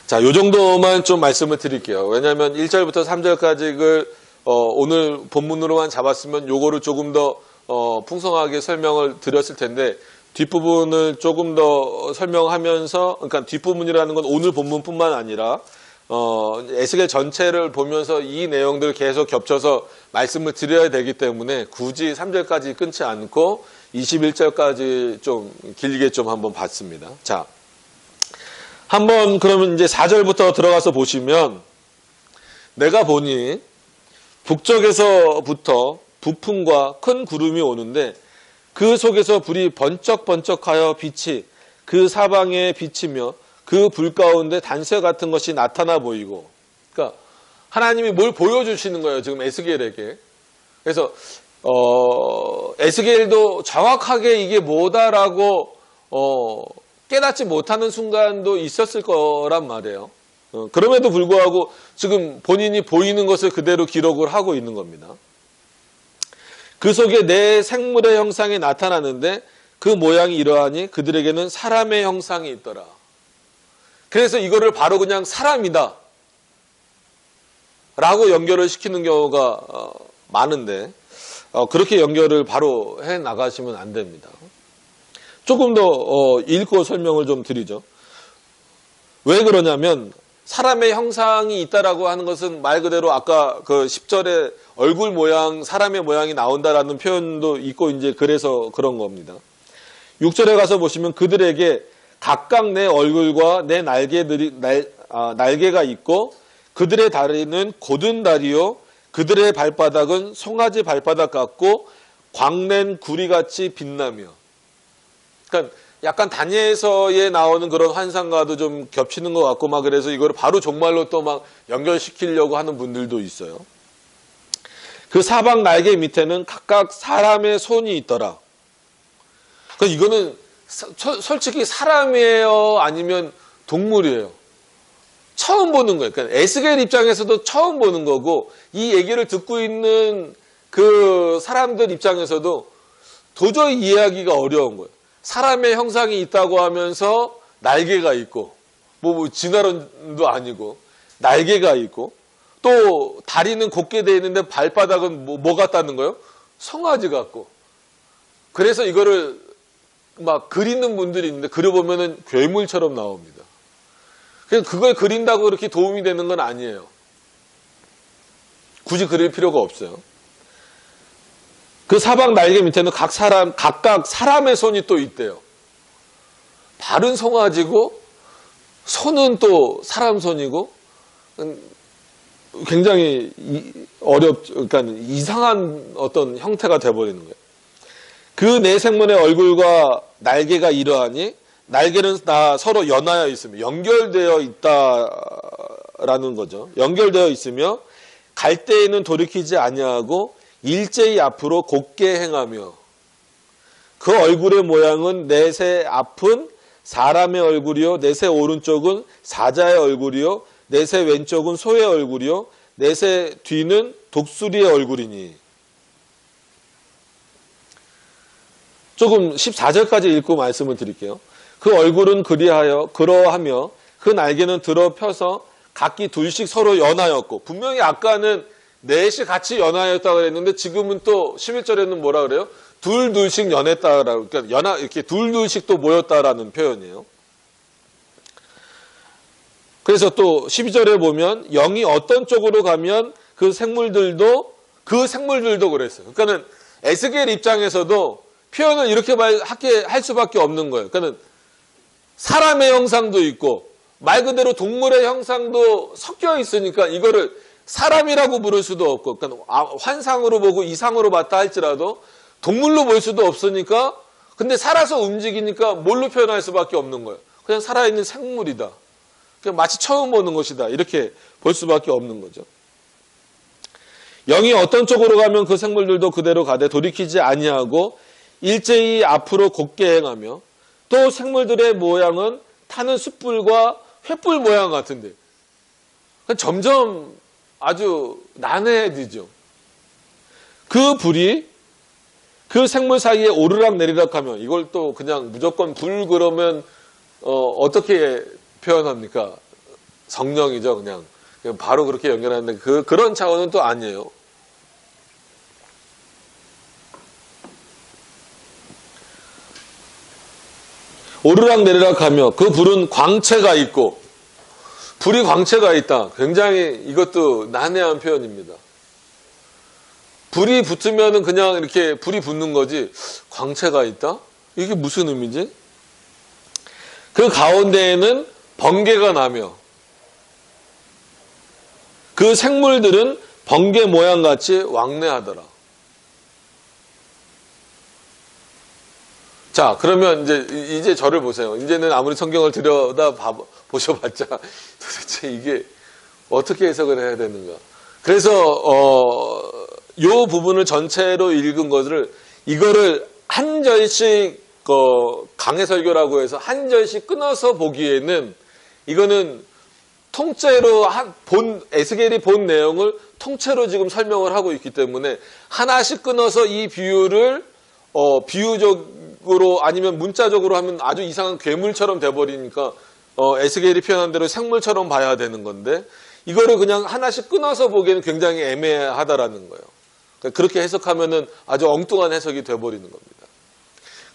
자, 요 정도만 좀 말씀을 드릴게요. 왜냐하면 1절부터 3절까지를 오늘 본문으로만 잡았으면 요거를 조금 더 풍성하게 설명을 드렸을 텐데, 뒷부분을 조금 더 설명하면서, 그러니까 뒷부분이라는 건 오늘 본문뿐만 아니라 에스겔 전체를 보면서 이 내용들을 계속 겹쳐서 말씀을 드려야 되기 때문에 굳이 3절까지 끊지 않고 21절까지 좀 길게 좀 한번 봤습니다. 자, 한번 그러면 이제 4절부터 들어가서 보시면, 내가 보니 북쪽에서부터 부풍과 큰 구름이 오는데 그 속에서 불이 번쩍번쩍하여 빛이 그 사방에 비치며 그 불 가운데 단쇠 같은 것이 나타나 보이고, 그러니까 하나님이 뭘 보여주시는 거예요, 지금 에스겔에게. 그래서 에스겔도 정확하게 이게 뭐다라고 깨닫지 못하는 순간도 있었을 거란 말이에요. 그럼에도 불구하고 지금 본인이 보이는 것을 그대로 기록을 하고 있는 겁니다. 그 속에 내 생물의 형상이 나타나는데 그 모양이 이러하니 그들에게는 사람의 형상이 있더라. 그래서 이거를 바로 그냥 사람이다 라고 연결을 시키는 경우가 많은데 그렇게 연결을 바로 해 나가시면 안 됩니다. 조금 더 읽고 설명을 좀 드리죠. 왜 그러냐면 사람의 형상이 있다라고 하는 것은 말 그대로 아까 그 10절에 얼굴 모양, 사람의 모양이 나온다라는 표현도 있고 이제 그래서 그런 겁니다. 6절에 가서 보시면 그들에게 각각 내 얼굴과 내 날개가 있고 그들의 다리는 곧은 다리요 그들의 발바닥은 송아지 발바닥 같고 광낸 구리같이 빛나며. 그러니까 약간 다니엘서에 나오는 그런 환상과도 좀 겹치는 것 같고 막 그래서 이걸 바로 종말로 또 막 연결시키려고 하는 분들도 있어요. 그 사방 날개 밑에는 각각 사람의 손이 있더라. 그러니까 이거는 솔직히 사람이에요? 아니면 동물이에요? 처음 보는 거예요. 그러니까 에스겔 입장에서도 처음 보는 거고 이 얘기를 듣고 있는 그 사람들 입장에서도 도저히 이해하기가 어려운 거예요. 사람의 형상이 있다고 하면서 날개가 있고 뭐 진화론도 아니고 날개가 있고 또 다리는 곧게 돼 있는데 발바닥은 뭐 같다는 거예요? 송아지 같고. 그래서 이거를 막 그리는 분들이 있는데 그려보면은 괴물처럼 나옵니다. 그냥 그걸 그린다고 그렇게 도움이 되는 건 아니에요. 굳이 그릴 필요가 없어요. 그 사방 날개 밑에는 각각 사람의 손이 또 있대요. 발은 송아지고 손은 또 사람 손이고 굉장히 그러니까 이상한 어떤 형태가 돼버리는 거예요. 그 네 생물의 얼굴과 날개가 이러하니 날개는 다 서로 연하여 있으며 연결되어 있다라는 거죠. 연결되어 있으며 갈 때에는 돌이키지 아니하고 일제히 앞으로 곧게 행하며 그 얼굴의 모양은 넷의 앞은 사람의 얼굴이요 넷의 오른쪽은 사자의 얼굴이요 넷의 왼쪽은 소의 얼굴이요 넷의 뒤는 독수리의 얼굴이니. 조금 14절까지 읽고 말씀을 드릴게요. 그 얼굴은 그러하며 그 날개는 들어 펴서 각기 둘씩 서로 연하였고, 분명히 아까는 넷이 같이 연하였다고 그랬는데 지금은 또 11절에는 뭐라 그래요? 둘씩 연했다라고, 그러니까 이렇게 둘씩 또 모였다라는 표현이에요. 그래서 또 12절에 보면 영이 어떤 쪽으로 가면 그 생물들도 그랬어요. 그러니까는 에스겔 입장에서도 표현을 이렇게 할 수밖에 없는 거예요. 그러니까는 사람의 형상도 있고 말 그대로 동물의 형상도 섞여 있으니까 이거를 사람이라고 부를 수도 없고, 그러니까 환상으로 보고 이상으로 봤다 할지라도 동물로 볼 수도 없으니까, 근데 살아서 움직이니까 뭘로 표현할 수밖에 없는 거예요. 그냥 살아있는 생물이다. 그냥 마치 처음 보는 것이다. 이렇게 볼 수밖에 없는 거죠. 영이 어떤 쪽으로 가면 그 생물들도 그대로 가되 돌이키지 아니하고 일제히 앞으로 곧게 행하며, 또 생물들의 모양은 타는 숯불과 횃불 모양 같은데 점점 아주 난해해지죠. 그 불이 그 생물 사이에 오르락 내리락 하면, 이걸 또 그냥 무조건 불 그러면 어떻게 표현합니까? 성령이죠. 그냥 바로 그렇게 연결하는데 그런 차원은 또 아니에요. 오르락 내리락 하며 그 불은 광채가 있고, 불이 광채가 있다. 굉장히 이것도 난해한 표현입니다. 불이 붙으면은 그냥 이렇게 불이 붙는 거지, 광채가 있다? 이게 무슨 의미지? 그 가운데에는 번개가 나며 그 생물들은 번개 모양같이 왕래하더라. 자, 그러면 이제 저를 보세요. 이제는 아무리 성경을 들여다 보셔봤자 도대체 이게 어떻게 해석을 해야 되는가. 그래서, 요 부분을 전체로 읽은 것을, 이거를 한 절씩, 강해설교라고 해서 한 절씩 끊어서 보기에는 이거는 통째로 에스겔이 본 내용을 통째로 지금 설명을 하고 있기 때문에 하나씩 끊어서 이 비유를, 비유적으로 아니면 문자적으로 하면 아주 이상한 괴물처럼 돼버리니까, 에스겔이 표현한 대로 생물처럼 봐야 되는 건데, 이거를 그냥 하나씩 끊어서 보기에는 굉장히 애매하다라는 거예요. 그렇게 해석하면은 아주 엉뚱한 해석이 돼버리는 겁니다.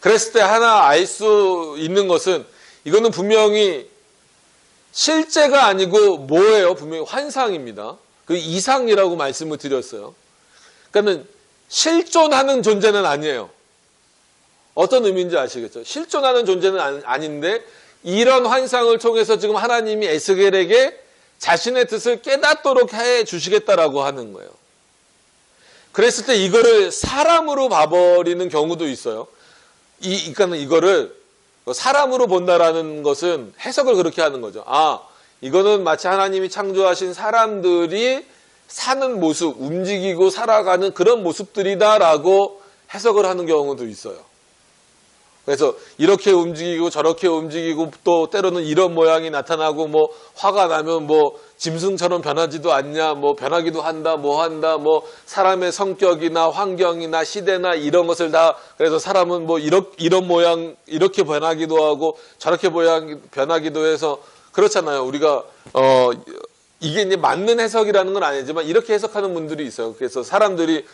그랬을 때 하나 알 수 있는 것은 이거는 분명히 실제가 아니고 뭐예요? 분명히 환상입니다. 그 이상이라고 말씀을 드렸어요. 그러니까는 실존하는 존재는 아니에요. 어떤 의미인지 아시겠죠? 실존하는 존재는 아닌데 이런 환상을 통해서 지금 하나님이 에스겔에게 자신의 뜻을 깨닫도록 해 주시겠다라고 하는 거예요. 그랬을 때 이거를 사람으로 봐버리는 경우도 있어요. 그러니까 이거를 사람으로 본다라는 것은 해석을 그렇게 하는 거죠. 아, 이거는 마치 하나님이 창조하신 사람들이 사는 모습, 움직이고 살아가는 그런 모습들이다라고 해석을 하는 경우도 있어요. 그래서 이렇게 움직이고 저렇게 움직이고 또 때로는 이런 모양이 나타나고 뭐 화가 나면 뭐 짐승처럼 변하지도 않냐, 뭐 변하기도 한다, 뭐 사람의 성격이나 환경이나 시대나 이런 것을 다 그래서 사람은 뭐 이런 모양 이렇게 변하기도 하고 저렇게 모양 변하기도 해서 그렇잖아요. 우리가 이게 이제 맞는 해석이라는 건 아니지만 이렇게 해석하는 분들이 있어요. 그래서 사람들이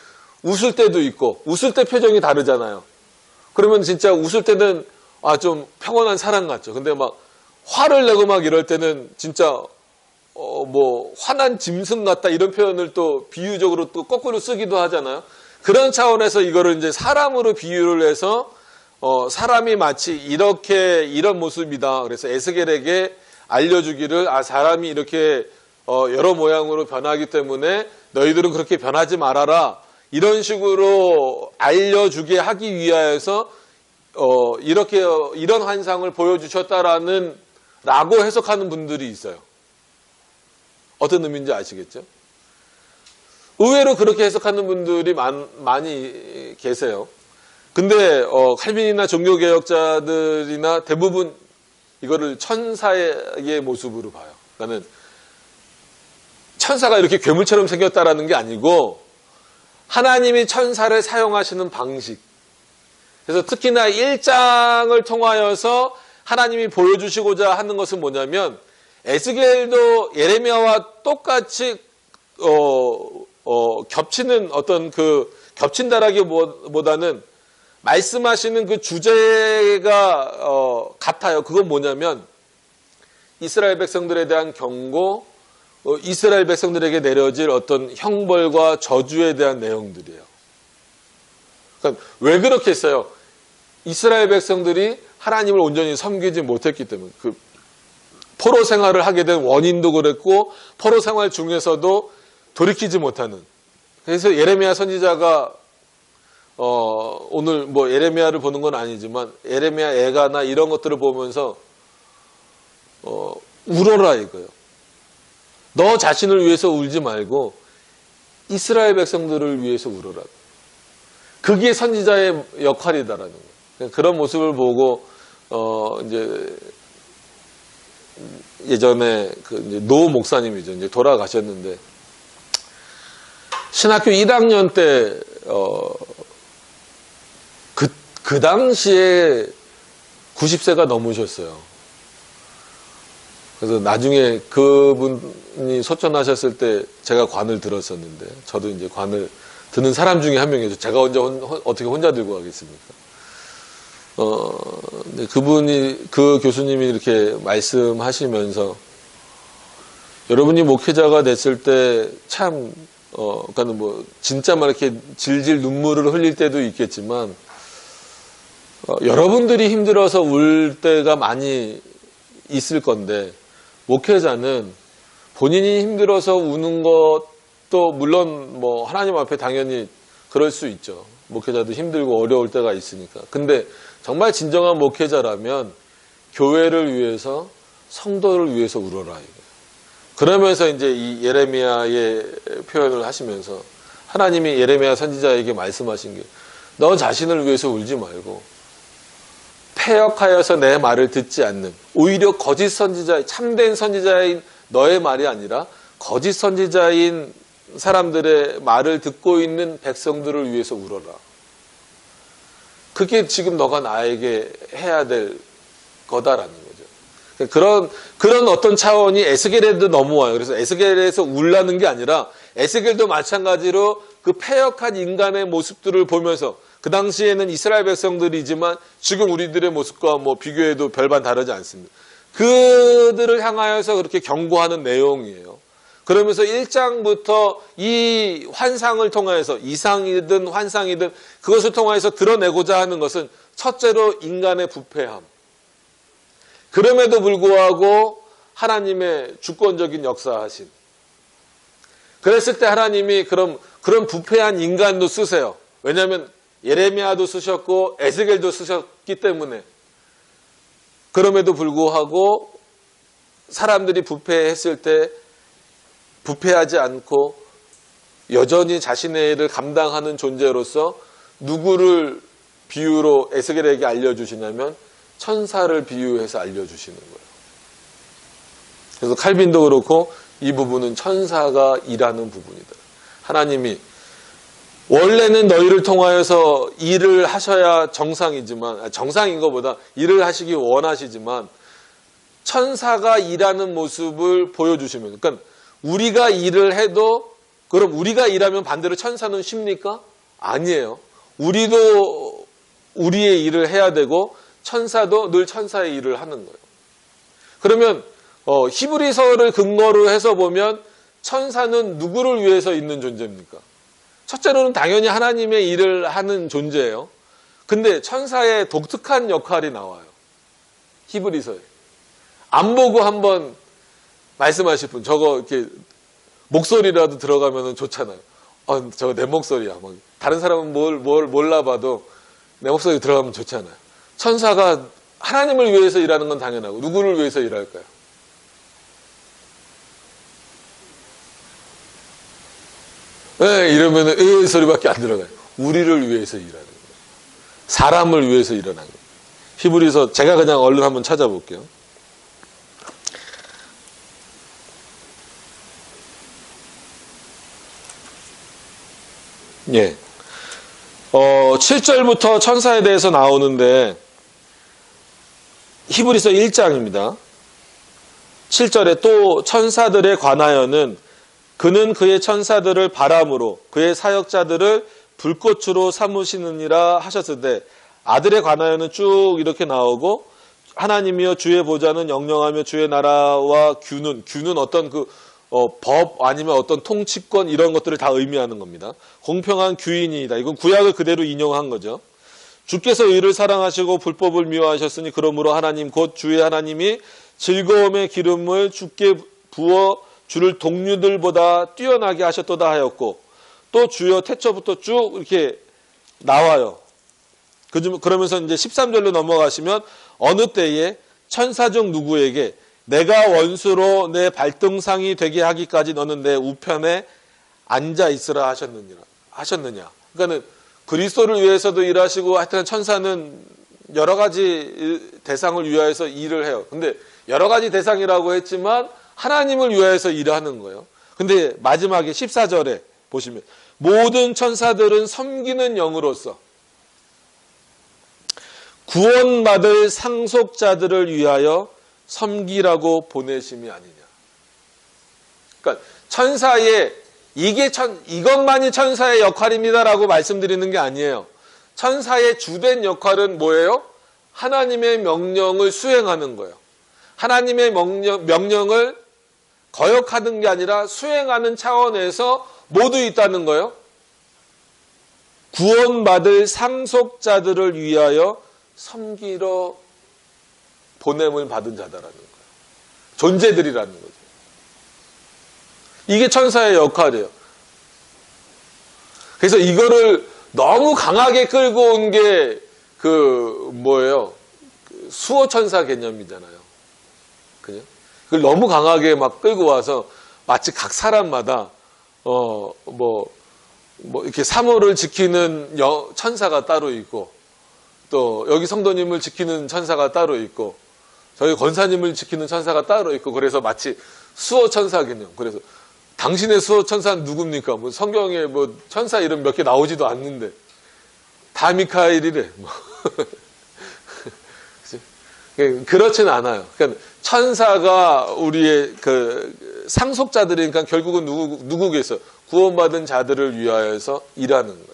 웃을 때도 있고 웃을 때 표정이 다르잖아요. 그러면 진짜 웃을 때는 좀 평온한 사람 같죠. 근데 막 화를 내고 막 이럴 때는 진짜 뭐 화난 짐승 같다 이런 표현을 또 비유적으로 또 거꾸로 쓰기도 하잖아요. 그런 차원에서 이거를 이제 사람으로 비유를 해서 사람이 마치 이런 모습이다. 그래서 에스겔에게 알려주기를 사람이 이렇게 여러 모양으로 변하기 때문에 너희들은 그렇게 변하지 말아라. 이런 식으로 알려주게 하기 위하여서 이런 환상을 보여주셨다라고 해석하는 분들이 있어요. 어떤 의미인지 아시겠죠? 의외로 그렇게 해석하는 분들이 많이 계세요. 근데 칼빈이나 종교개혁자들이나 대부분 이거를 천사의 모습으로 봐요. 그러니까 천사가 이렇게 괴물처럼 생겼다라는 게 아니고 하나님이 천사를 사용하시는 방식. 그래서 특히나 1장을 통하여서 하나님이 보여주시고자 하는 것은 뭐냐면 에스겔도 예레미야와 똑같이 겹치는 겹친다라기보다는 말씀하시는 그 주제가 같아요. 그건 뭐냐면 이스라엘 백성들에 대한 경고, 이스라엘 백성들에게 내려질 어떤 형벌과 저주에 대한 내용들이에요. 그러니까 왜 그렇게 했어요? 이스라엘 백성들이 하나님을 온전히 섬기지 못했기 때문에 그 포로 생활을 하게 된 원인도 그랬고 포로 생활 중에서도 돌이키지 못하는. 그래서 예레미야 선지자가 오늘 뭐 예레미야를 보는 건 아니지만 예레미야 애가나 이런 것들을 보면서 울어라 이거예요. 너 자신을 위해서 울지 말고 이스라엘 백성들을 위해서 울어라. 그게 선지자의 역할이다라는 거예요. 그런 모습을 보고 이제 예전에 이제 노 목사님이죠. 이제 돌아가셨는데 신학교 1학년 때 그 당시에 90세가 넘으셨어요. 그래서 나중에 그분이 소천하셨을 때 제가 관을 들었었는데 저도 이제 관을 드는 사람 중에 한 명이죠. 제가 어떻게 혼자 들고 가겠습니까? 그 교수님이 이렇게 말씀하시면서 여러분이 목회자가 됐을 때 참, 그러니까 뭐 진짜 막 이렇게 질질 눈물을 흘릴 때도 있겠지만 여러분들이 힘들어서 울 때가 많이 있을 건데 목회자는 본인이 힘들어서 우는 것도 물론 뭐 하나님 앞에 당연히 그럴 수 있죠. 목회자도 힘들고 어려울 때가 있으니까. 근데 정말 진정한 목회자라면 교회를 위해서, 성도를 위해서 울어라. 그러면서 이제 이 예레미야의 표현을 하시면서 하나님이 예레미야 선지자에게 말씀하신 게, 너 자신을 위해서 울지 말고 패역하여서 내 말을 듣지 않는, 오히려 거짓 선지자, 참된 선지자인 너의 말이 아니라 거짓 선지자인 사람들의 말을 듣고 있는 백성들을 위해서 울어라. 그게 지금 너가 나에게 해야 될 거다라는 거죠. 그런 어떤 차원이 에스겔에도 넘어와요. 그래서 에스겔에서 울라는 게 아니라 에스겔도 마찬가지로 그 패역한 인간의 모습들을 보면서, 그 당시에는 이스라엘 백성들이지만 지금 우리들의 모습과 뭐 비교해도 별반 다르지 않습니다. 그들을 향하여서 그렇게 경고하는 내용이에요. 그러면서 1장부터 이 환상을 통하여서, 이상이든 환상이든 그것을 통하여서 드러내고자 하는 것은 첫째로 인간의 부패함. 그럼에도 불구하고 하나님의 주권적인 역사하심. 그랬을 때 하나님이 그런 부패한 인간도 쓰세요. 왜냐하면 예레미야도 쓰셨고 에스겔도 쓰셨기 때문에. 그럼에도 불구하고 사람들이 부패했을 때 부패하지 않고 여전히 자신의 일을 감당하는 존재로서 누구를 비유로 에스겔에게 알려주시냐면 천사를 비유해서 알려주시는 거예요. 그래서 칼빈도 그렇고 이 부분은 천사가 일하는 부분이다. 하나님이 원래는 너희를 통하여서 일을 하셔야 정상이지만, 정상인 것보다 일을 하시기 원하시지만 천사가 일하는 모습을 보여주시면, 그러니까 우리가 일을 해도, 그럼 우리가 일하면 반대로 천사는 쉽니까? 아니에요. 우리도 우리의 일을 해야 되고 천사도 늘 천사의 일을 하는 거예요. 그러면 히브리서를 근거로 해서 보면 천사는 누구를 위해서 있는 존재입니까? 첫째로는 당연히 하나님의 일을 하는 존재예요. 근데 천사의 독특한 역할이 나와요. 히브리서에. 안 보고 한번 말씀하실 분, 저거 이렇게 목소리라도 들어가면 좋잖아요. 저거 내 목소리야. 막 다른 사람은 뭘 몰라봐도 내 목소리 들어가면 좋잖아요. 천사가 하나님을 위해서 일하는 건 당연하고 누구를 위해서 일할까요? 이러면 소리밖에 안 들어가요. 우리를 위해서 일하는 거예요. 사람을 위해서 일하는 거예요. 히브리서 제가 그냥 얼른 한번 찾아볼게요. 예. 7절부터 천사에 대해서 나오는데 히브리서 1장입니다. 7절에 또 천사들에 관하여는 그는 그의 천사들을 바람으로 그의 사역자들을 불꽃으로 삼으시느니라 하셨으되, 아들에 관하여는 쭉 이렇게 나오고, 하나님이여 주의 보좌는 영영하며 주의 나라와 규는 어떤 법 아니면 어떤 통치권 이런 것들을 다 의미하는 겁니다. 공평한 규인이다. 이건 구약을 그대로 인용한 거죠. 주께서 의를 사랑하시고 불법을 미워하셨으니 그러므로 하나님 곧 주의 하나님이 즐거움의 기름을 주께 부어 주를 동류들보다 뛰어나게 하셨도다 하였고, 또 주여 태초부터 쭉 이렇게 나와요. 그러면서 이제 13절로 넘어가시면 어느 때에 천사 중 누구에게 내가 원수로 내 발등상이 되게 하기까지 너는 내 우편에 앉아 있으라 하셨느냐. 그러니까는 그리스도를 위해서도 일하시고, 하여튼 천사는 여러 가지 대상을 위하여서 일을 해요. 근데 여러 가지 대상이라고 했지만 하나님을 위하여서 일을 하는 거예요. 근데 마지막에 14절에 보시면 모든 천사들은 섬기는 영으로서 구원받을 상속자들을 위하여 섬기라고 보내심이 아니냐. 그러니까 천사의 이것만이 천사의 역할입니다라고 말씀드리는 게 아니에요. 천사의 주된 역할은 뭐예요? 하나님의 명령을 수행하는 거예요. 하나님의 명령을 거역하는 게 아니라 수행하는 차원에서 모두 있다는 거예요. 구원받을 상속자들을 위하여 섬기러 보냄을 받은 자다라는 거예요. 존재들이라는 거죠. 이게 천사의 역할이에요. 그래서 이거를 너무 강하게 끌고 온 게 뭐예요? 수호천사 개념이잖아요. 그냥 그걸 너무 강하게 막 끌고 와서 마치 각 사람마다 이렇게 사모를 지키는 천사가 따로 있고, 또 여기 성도님을 지키는 천사가 따로 있고, 저희 권사님을 지키는 천사가 따로 있고, 그래서 마치 수호천사 개념. 그래서 당신의 수호천사는 누굽니까? 뭐 성경에 뭐 천사 이름 몇 개 나오지도 않는데 다 미카엘이래. 그렇지는 않아요. 그러니까 천사가 우리의 그 상속자들이니까 결국은 누구겠어요? 구원받은 자들을 위하여서 일하는 거예요.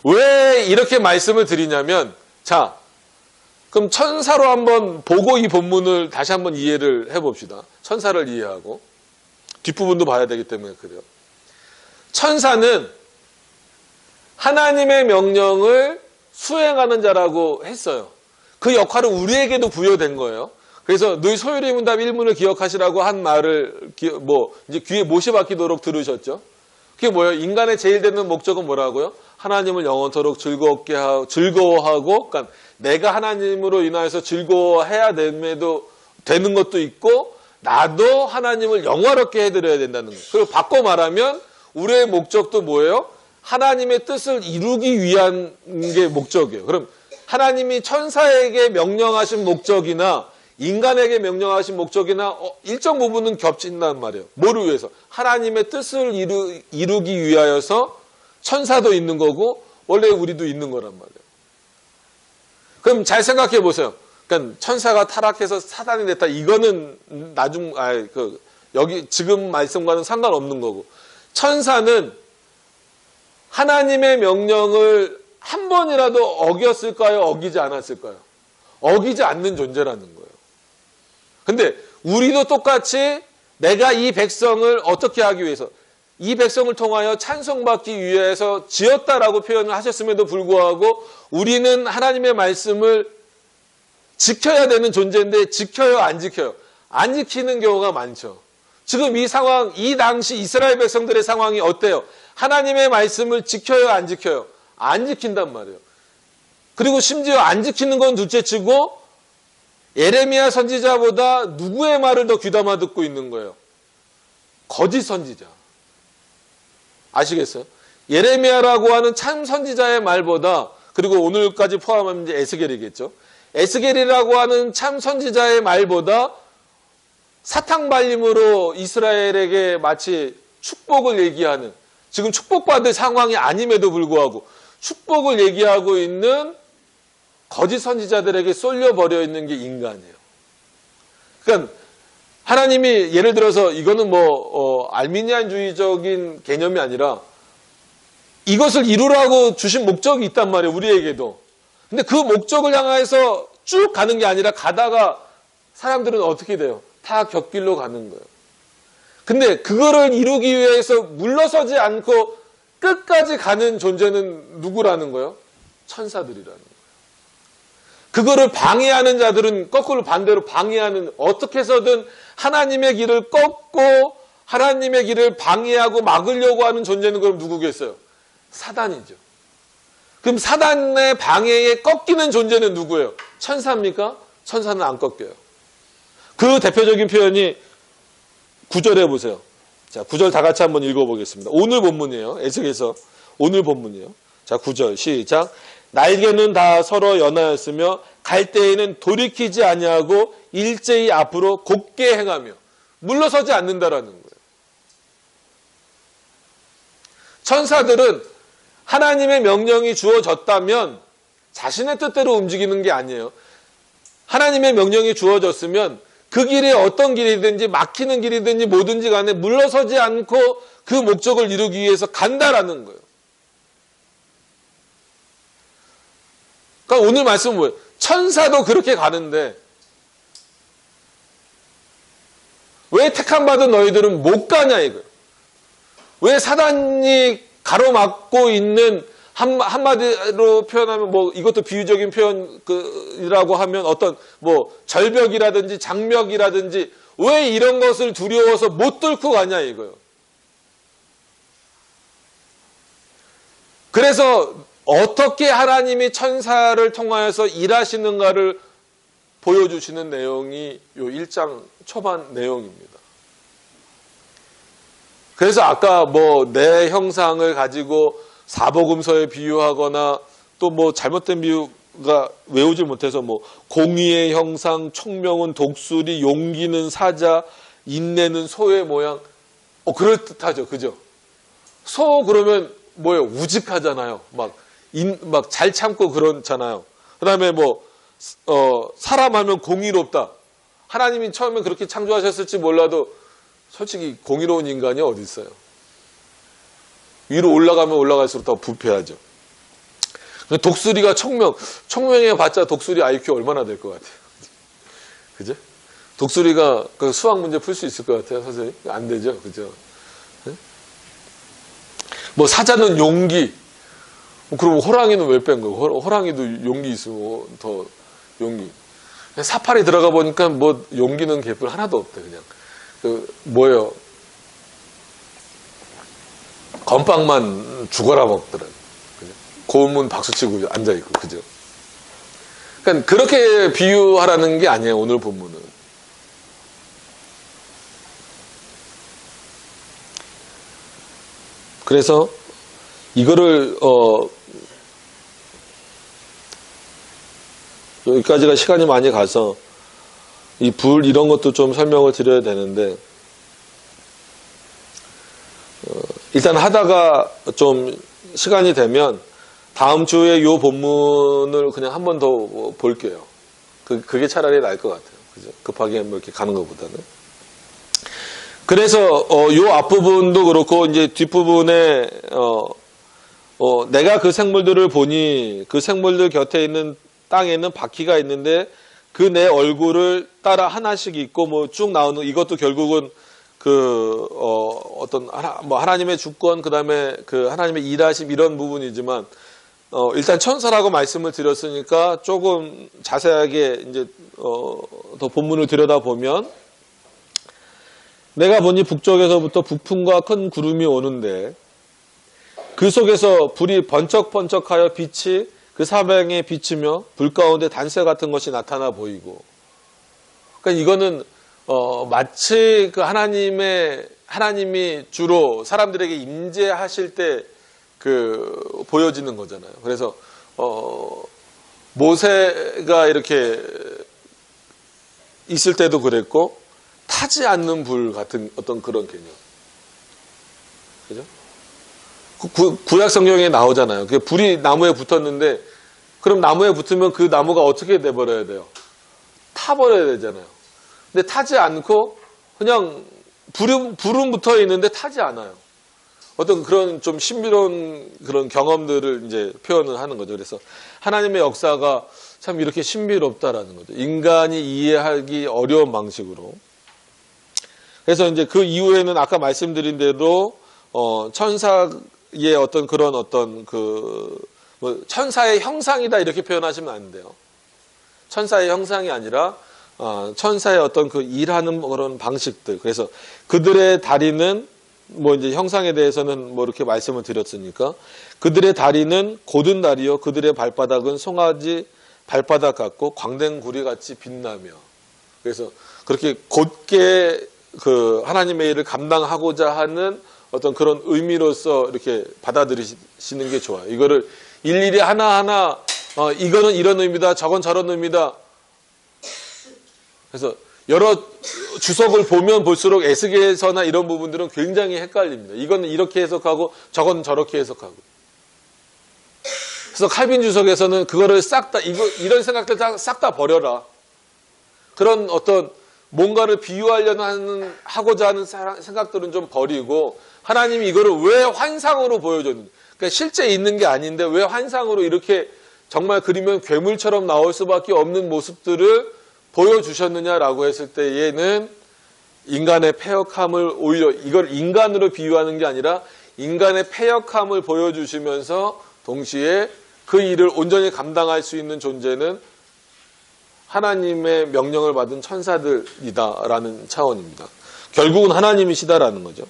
왜 이렇게 말씀을 드리냐면, 자, 그럼 천사로 한번 보고 이 본문을 다시 한번 이해를 해봅시다. 천사를 이해하고 뒷부분도 봐야 되기 때문에 그래요. 천사는 하나님의 명령을 수행하는 자라고 했어요. 그 역할은 우리에게도 부여된 거예요. 그래서 늘 소요리 문답 1문을 기억하시라고 한 말을 이제 귀에 못이 박히도록 들으셨죠. 그게 뭐예요? 인간의 제일 되는 목적은 뭐라고요? 하나님을 영원토록 즐거워하고, 그러니까 내가 하나님으로 인하여서 즐거워해야 되는 것도 있고, 나도 하나님을 영화롭게 해드려야 된다는 거예요. 그리고 바꿔 말하면 우리의 목적도 뭐예요? 하나님의 뜻을 이루기 위한 게 목적이에요. 그럼 하나님이 천사에게 명령하신 목적이나 인간에게 명령하신 목적이나 일정 부분은 겹친단 말이에요. 뭐를 위해서? 하나님의 뜻을 이루기 위하여서 천사도 있는 거고 원래 우리도 있는 거란 말이에요. 그럼 잘 생각해 보세요. 그러니까 천사가 타락해서 사단이 됐다. 이거는 여기 지금 말씀과는 상관없는 거고, 천사는 하나님의 명령을 한 번이라도 어겼을까요? 어기지 않았을까요? 어기지 않는 존재라는 거예요. 근데 우리도 똑같이 내가 이 백성을 어떻게 하기 위해서, 이 백성을 통하여 찬송받기 위해서 지었다라고 표현을 하셨음에도 불구하고 우리는 하나님의 말씀을 지켜야 되는 존재인데 지켜요, 안 지켜요? 안 지키는 경우가 많죠. 지금 이 상황, 이 당시 이스라엘 백성들의 상황이 어때요? 하나님의 말씀을 지켜요, 안 지켜요? 안 지킨단 말이에요. 그리고 심지어 안 지키는 건 둘째치고 예레미야 선지자보다 누구의 말을 더 귀담아 듣고 있는 거예요? 거짓 선지자. 아시겠어요? 예레미야라고 하는 참 선지자의 말보다, 그리고 오늘까지 포함하면 이제 에스겔이겠죠. 에스겔이라고 하는 참 선지자의 말보다 사탕발림으로 이스라엘에게 마치 축복을 얘기하는, 지금 축복받을 상황이 아님에도 불구하고 축복을 얘기하고 있는 거짓 선지자들에게 쏠려버려 있는 게 인간이에요. 그러니까 하나님이 예를 들어서 이거는 알미니안주의적인 개념이 아니라 이것을 이루라고 주신 목적이 있단 말이에요. 우리에게도. 근데 그 목적을 향해서 쭉 가는 게 아니라 가다가 사람들은 어떻게 돼요? 다 곁길로 가는 거예요. 근데 그거를 이루기 위해서 물러서지 않고 끝까지 가는 존재는 누구라는 거예요? 천사들이라는 거예요. 그거를 방해하는 자들은 거꾸로 반대로 방해하는, 어떻게 해서든 하나님의 길을 꺾고 하나님의 길을 방해하고 막으려고 하는 존재는 그럼 누구겠어요? 사단이죠. 그럼 사단의 방해에 꺾이는 존재는 누구예요? 천사입니까? 천사는 안 꺾여요. 그 대표적인 표현이 9절에 보세요. 자, 9절 다 같이 한번 읽어보겠습니다. 오늘 본문이에요. 에스겔서 오늘 본문이에요. 자, 9절 시작. 날개는 다 서로 연하였으며 갈 때에는 돌이키지 아니하고 일제히 앞으로 곧게 행하며 물러서지 않는다라는 거예요. 천사들은 하나님의 명령이 주어졌다면 자신의 뜻대로 움직이는 게 아니에요. 하나님의 명령이 주어졌으면 그 길이 어떤 길이든지 막히는 길이든지 뭐든지 간에 물러서지 않고 그 목적을 이루기 위해서 간다라는 거예요. 그러니까 오늘 말씀은 뭐예요? 천사도 그렇게 가는데 왜 택함받은 너희들은 못 가냐 이거예요. 왜 사단이 가로막고 있는, 한마디로 표현하면 이것도 비유적인 표현이라고 하면 어떤 절벽이라든지 장벽이라든지 왜 이런 것을 두려워서 못 뚫고 가냐 이거예요. 그래서 어떻게 하나님이 천사를 통하여서 일하시는가를 보여주시는 내용이 요 1장 초반 내용입니다. 그래서 아까 뭐 내 형상을 가지고 사복음서에 비유하거나 또 뭐 잘못된 비유가 외우질 못해서 뭐 공의의 형상, 총명은 독수리, 용기는 사자, 인내는 소의 모양. 그럴듯하죠. 그죠? 소 그러면 뭐예요? 우직하잖아요. 막 잘 참고 그렇잖아요. 그 다음에 사람 하면 공의롭다. 하나님이 처음에 그렇게 창조하셨을지 몰라도 솔직히 공의로운 인간이 어디 있어요? 위로 올라가면 올라갈수록 더 부패하죠. 독수리가 총명해봤자 독수리 IQ 얼마나 될 것 같아요? 그죠? 독수리가 그 수학 문제 풀 수 있을 것 같아요, 선생님? 안 되죠, 그죠? 사자는 용기. 그럼 호랑이는 왜 뺀 거예요? 호랑이도 용기 있으면 더 용기. 사파리 들어가 보니까 용기는 개뿔 하나도 없대, 그냥. 뭐예요? 건빵만 죽어라 먹더라. 그죠? 고문 박수치고 앉아있고, 그죠? 그러니까 그렇게 비유하라는 게 아니에요, 오늘 본문은. 그래서 이거를 여기까지가 시간이 많이 가서 이 불 이런 것도 좀 설명을 드려야 되는데 일단 하다가 좀 시간이 되면 다음 주에 이 본문을 그냥 한 번 더 볼게요. 그게 차라리 나을 것 같아요. 그죠? 급하게 이렇게 가는 것보다는. 그래서 요 앞부분도 그렇고 이제 뒷부분에 내가 그 생물들을 보니 그 생물들 곁에 있는 땅에는 바퀴가 있는데 그 내 얼굴을 따라 하나씩 있고 쭉 나오는 이것도 결국은 하나님의 주권 그다음에 그 하나님의 일하심 이런 부분이지만 일단 천사라고 말씀을 드렸으니까 조금 자세하게 이제 더 본문을 들여다보면 내가 보니 북쪽에서부터 북풍과 큰 구름이 오는데 그 속에서 불이 번쩍번쩍하여 빛이 그 사방에 비치며 불 가운데 단새 같은 것이 나타나 보이고 그러니까 이거는 마치 그 하나님이 주로 사람들에게 임재하실 때 보여지는 거잖아요. 그래서 모세가 이렇게 있을 때도 그랬고 타지 않는 불 같은 어떤 그런 개념. 그죠? 구약 성경에 나오잖아요. 불이 나무에 붙었는데 그럼 나무에 붙으면 그 나무가 어떻게 돼버려야 돼요? 타버려야 되잖아요. 근데 타지 않고 그냥 불은 붙어 있는데 타지 않아요. 어떤 그런 좀 신비로운 그런 경험들을 이제 표현을 하는 거죠. 그래서 하나님의 역사가 참 이렇게 신비롭다라는 거죠. 인간이 이해하기 어려운 방식으로. 그래서 이제 그 이후에는 아까 말씀드린 대로 천사의 어떤 그런 천사의 형상이다 이렇게 표현하시면 안 돼요. 천사의 형상이 아니라 천사의 어떤 그 일하는 그런 방식들. 그래서 그들의 다리는 이제 형상에 대해서는 이렇게 말씀을 드렸으니까 그들의 다리는 곧은 다리요 그들의 발바닥은 송아지 발바닥 같고 광된 구리 같이 빛나며 그래서 그렇게 곧게 하나님의 일을 감당하고자 하는 어떤 그런 의미로서 이렇게 받아들이시는 게 좋아요. 이거를 일일이 하나하나 이거는 이런 의미다 저건 저런 의미다. 그래서 여러 주석을 보면 볼수록 에스겔서나 이런 부분들은 굉장히 헷갈립니다. 이거는 이렇게 해석하고 저건 저렇게 해석하고. 그래서 칼빈 주석에서는 그거를 이런 생각들 싹 다 버려라. 그런 어떤 뭔가를 하고자 하는 생각들은 좀 버리고 하나님이 이거를 왜 환상으로 보여줬는지 그러니까 실제 있는 게 아닌데 왜 환상으로 이렇게 정말 그리면 괴물처럼 나올 수밖에 없는 모습들을 보여주셨느냐라고 했을 때 얘는 인간의 패역함을 오히려 이걸 인간으로 비유하는 게 아니라 인간의 패역함을 보여주시면서 동시에 그 일을 온전히 감당할 수 있는 존재는 하나님의 명령을 받은 천사들이다라는 차원입니다. 결국은 하나님이시다라는 거죠.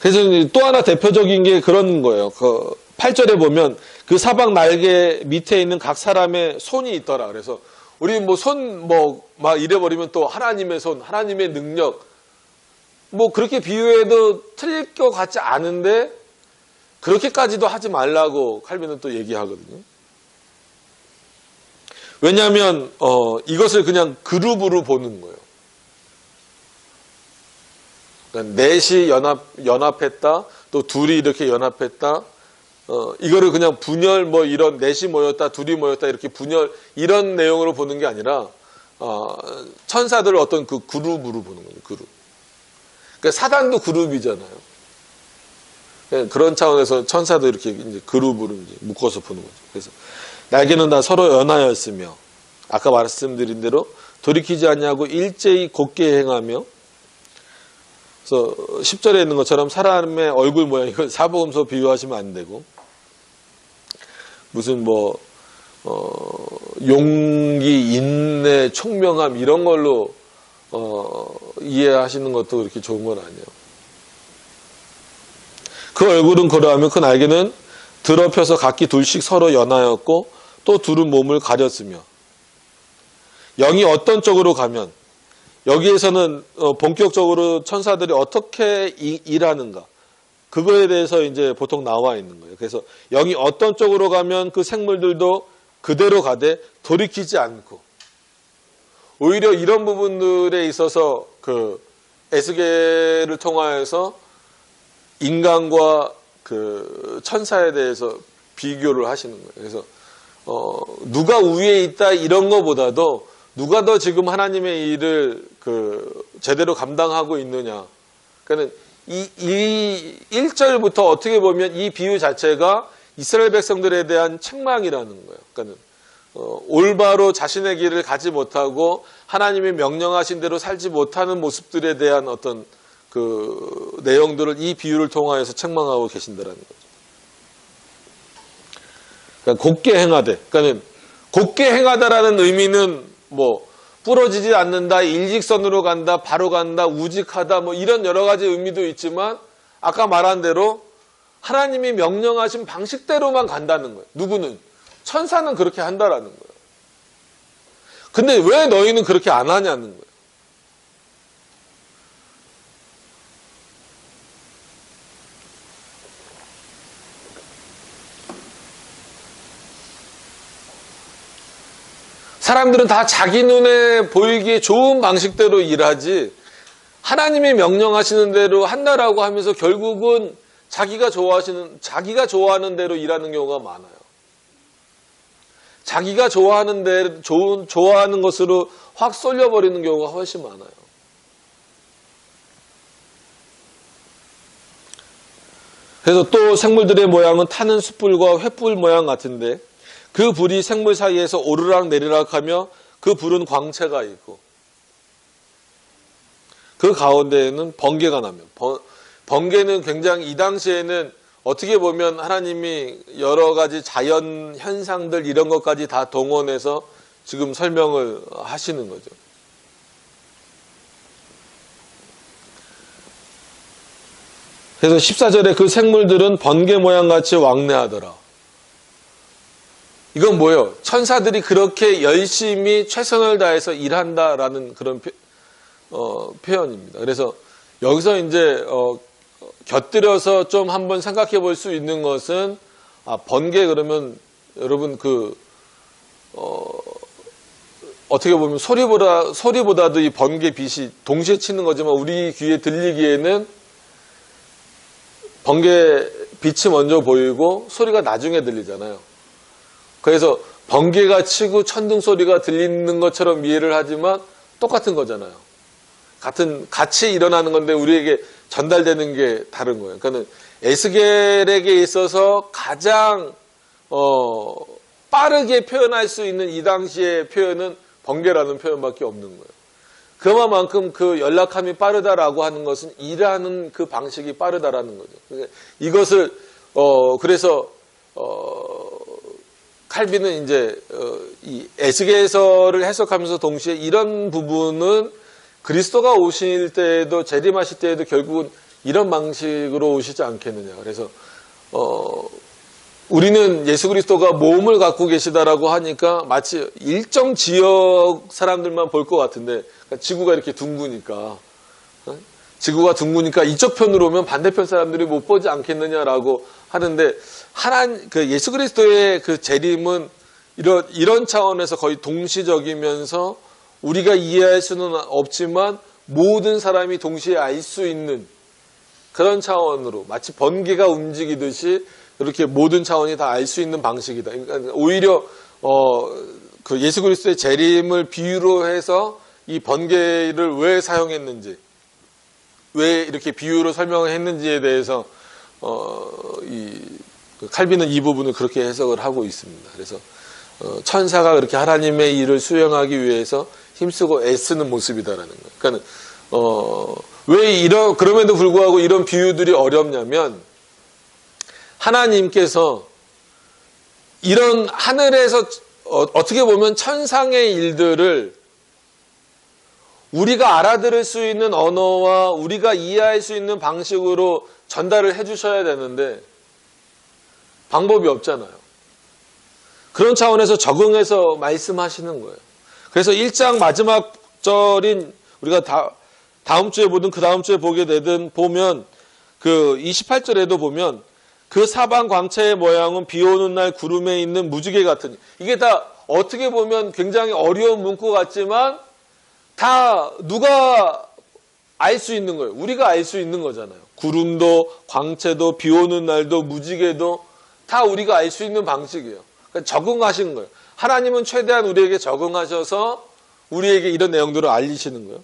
그래서 또 하나 대표적인 게 그런 거예요. 그 8절에 보면 그 사방 날개 밑에 있는 각 사람의 손이 있더라. 그래서 우리 뭐 손 막 이래버리면 또 하나님의 손, 하나님의 능력 뭐 그렇게 비유해도 틀릴 것 같지 않은데 그렇게까지도 하지 말라고 칼빈은 또 얘기하거든요. 왜냐하면 이것을 그냥 그룹으로 보는 거예요. 그러니까 넷이 연합했다, 또 둘이 이렇게 연합했다. 이거를 그냥 분열 이런 넷이 모였다, 둘이 모였다 이렇게 분열 이런 내용으로 보는 게 아니라 천사들을 어떤 그 그룹으로 보는 거예요. 그룹. 그러니까 사단도 그룹이잖아요. 그런 차원에서 천사도 이렇게 이제 그룹으로 이제 묶어서 보는 거죠. 그래서 날개는 다 서로 연하였으며 아까 말씀드린 대로 돌이키지 않냐고 일제히 곧게 행하며 그래서 10절에 있는 것처럼 사람의 얼굴 모양 이걸 사복음서 비유하시면 안 되고 무슨 용기, 인내, 총명함 이런 걸로 이해하시는 것도 그렇게 좋은 건 아니에요. 그 얼굴은 그러하면 그 날개는 드럽혀서 각기 둘씩 서로 연하였고 또 둘은 몸을 가렸으며 영이 어떤 쪽으로 가면 여기에서는 본격적으로 천사들이 어떻게 일하는가 그거에 대해서 이제 보통 나와 있는 거예요. 그래서 영이 어떤 쪽으로 가면 그 생물들도 그대로 가되 돌이키지 않고 오히려 이런 부분들에 있어서 그 에스겔을 통하여서 인간과 그 천사에 대해서 비교를 하시는 거예요. 그래서 누가 우위에 있다 이런 거보다도 누가 더 지금 하나님의 일을 그 제대로 감당하고 있느냐. 그러니까 이 1절부터 어떻게 보면 이 비유 자체가 이스라엘 백성들에 대한 책망이라는 거예요. 그러니까 올바로 자신의 길을 가지 못하고 하나님이 명령하신 대로 살지 못하는 모습들에 대한 어떤 그 내용들을 이 비유를 통하여서 책망하고 계신다라는 거죠. 그러니까 곧게 행하되, 그러니까 곧게 행하다라는 의미는 부러지지 않는다, 일직선으로 간다, 바로 간다, 우직하다, 이런 여러 가지 의미도 있지만 아까 말한 대로 하나님이 명령하신 방식대로만 간다는 거예요. 누구는? 천사는 그렇게 한다라는 거예요. 근데 왜 너희는 그렇게 안 하냐는 거예요. 사람들은 다 자기 눈에 보이기에 좋은 방식대로 일하지 하나님이 명령하시는 대로 한다라고 하면서 결국은 자기가 좋아하는 대로 일하는 경우가 많아요. 자기가 좋아하는 것으로 확 쏠려버리는 경우가 훨씬 많아요. 그래서 또 생물들의 모양은 타는 숯불과 횃불 모양 같은데 그 불이 생물 사이에서 오르락 내리락 하며 그 불은 광채가 있고 그 가운데에는 번개가 나며 번개는 굉장히 이 당시에는 어떻게 보면 하나님이 여러 가지 자연 현상들 이런 것까지 다 동원해서 지금 설명을 하시는 거죠. 그래서 14절에 그 생물들은 번개 모양같이 왕래하더라. 이건 뭐예요? 천사들이 그렇게 열심히 최선을 다해서 일한다라는 그런 표현입니다. 그래서 여기서 이제 곁들여서 좀 한번 생각해 볼 수 있는 것은 번개 그러면 여러분 어떻게 보면 소리보다도 이 번개 빛이 동시에 치는 거지만 우리 귀에 들리기에는 번개 빛이 먼저 보이고 소리가 나중에 들리잖아요. 그래서 번개가 치고 천둥 소리가 들리는 것처럼 이해를 하지만 똑같은 거잖아요. 같이 일어나는 건데 우리에게 전달되는 게 다른 거예요. 그러니까 에스겔에게 있어서 가장 빠르게 표현할 수 있는 이 당시의 표현은 번개라는 표현밖에 없는 거예요. 그만큼 그 연락함이 빠르다라고 하는 것은 일하는 그 방식이 빠르다라는 거죠. 그러니까 이것을 그래서 칼빈은 이제 이 에스겔서를 해석하면서 동시에 이런 부분은 그리스도가 오실 때에도 재림하실 때에도 결국은 이런 방식으로 오시지 않겠느냐. 그래서 우리는 예수 그리스도가 몸을 갖고 계시다라고 하니까 마치 일정 지역 사람들만 볼 것 같은데, 그러니까 지구가 이렇게 둥그니까, 지구가 둥그니까 이쪽 편으로 오면 반대편 사람들이 못 보지 않겠느냐라고 하는데, 그 예수 그리스도의 그 재림은 이런 차원에서 거의 동시적이면서 우리가 이해할 수는 없지만 모든 사람이 동시에 알 수 있는 그런 차원으로, 마치 번개가 움직이듯이 이렇게 모든 차원이 다 알 수 있는 방식이다. 그러니까 오히려 그 예수 그리스도의 재림을 비유로 해서 이 번개를 왜 사용했는지, 왜 이렇게 비유로 설명을 했는지에 대해서 칼빈은 이 부분을 그렇게 해석을 하고 있습니다. 그래서 천사가 그렇게 하나님의 일을 수행하기 위해서 힘쓰고 애쓰는 모습이다라는 거예요. 그러니까 왜 그럼에도 불구하고 이런 비유들이 어렵냐면, 하나님께서 이런 하늘에서 어떻게 보면 천상의 일들을 우리가 알아들을 수 있는 언어와 우리가 이해할 수 있는 방식으로 전달을 해주셔야 되는데 방법이 없잖아요. 그런 차원에서 적응해서 말씀하시는 거예요. 그래서 1장 마지막 절인 우리가 다음 주에 보든 그 다음 주에 보게 되든 보면 그 28절에도 보면 그 사방 광채의 모양은 비 오는 날 구름에 있는 무지개 같으니, 이게 다 어떻게 보면 굉장히 어려운 문구 같지만 다 누가 알 수 있는 거예요. 우리가 알 수 있는 거잖아요. 구름도 광채도 비 오는 날도 무지개도 다 우리가 알 수 있는 방식이에요. 그러니까 적응하신 거예요. 하나님은 최대한 우리에게 적응하셔서 우리에게 이런 내용들을 알리시는 거예요.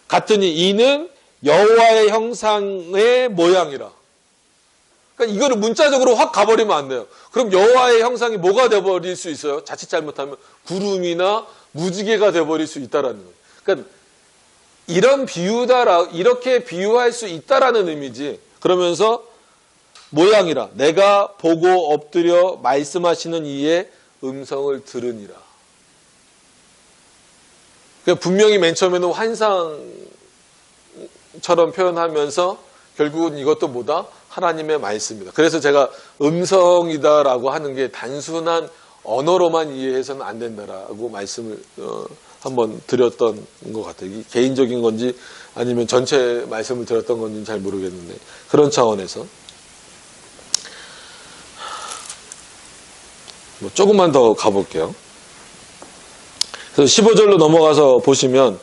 같으니 이는 여호와의 형상의 모양이라. 그러니까 이거를 문자적으로 확 가버리면 안 돼요. 그럼 여호와의 형상이 뭐가 돼버릴 수 있어요? 자칫 잘못하면 구름이나 무지개가 돼버릴 수 있다라는 거예요. 그러니까 이런 이렇게 비유할 수 있다라는 의미지. 그러면서 모양이라, 내가 보고 엎드려 말씀하시는 이의 음성을 들으니라. 그러니까 분명히 맨 처음에는 환상처럼 표현하면서 결국은 이것도 뭐다? 하나님의 말씀이다. 그래서 제가 음성이다라고 하는 게 단순한 언어로만 이해해서는 안 된다라고 말씀을 한번 드렸던 것 같아요. 이게 개인적인 건지 아니면 전체 말씀을 드렸던 건지는 잘 모르겠는데, 그런 차원에서 조금만 더 가볼게요. 그래서 15절로 넘어가서 보시면,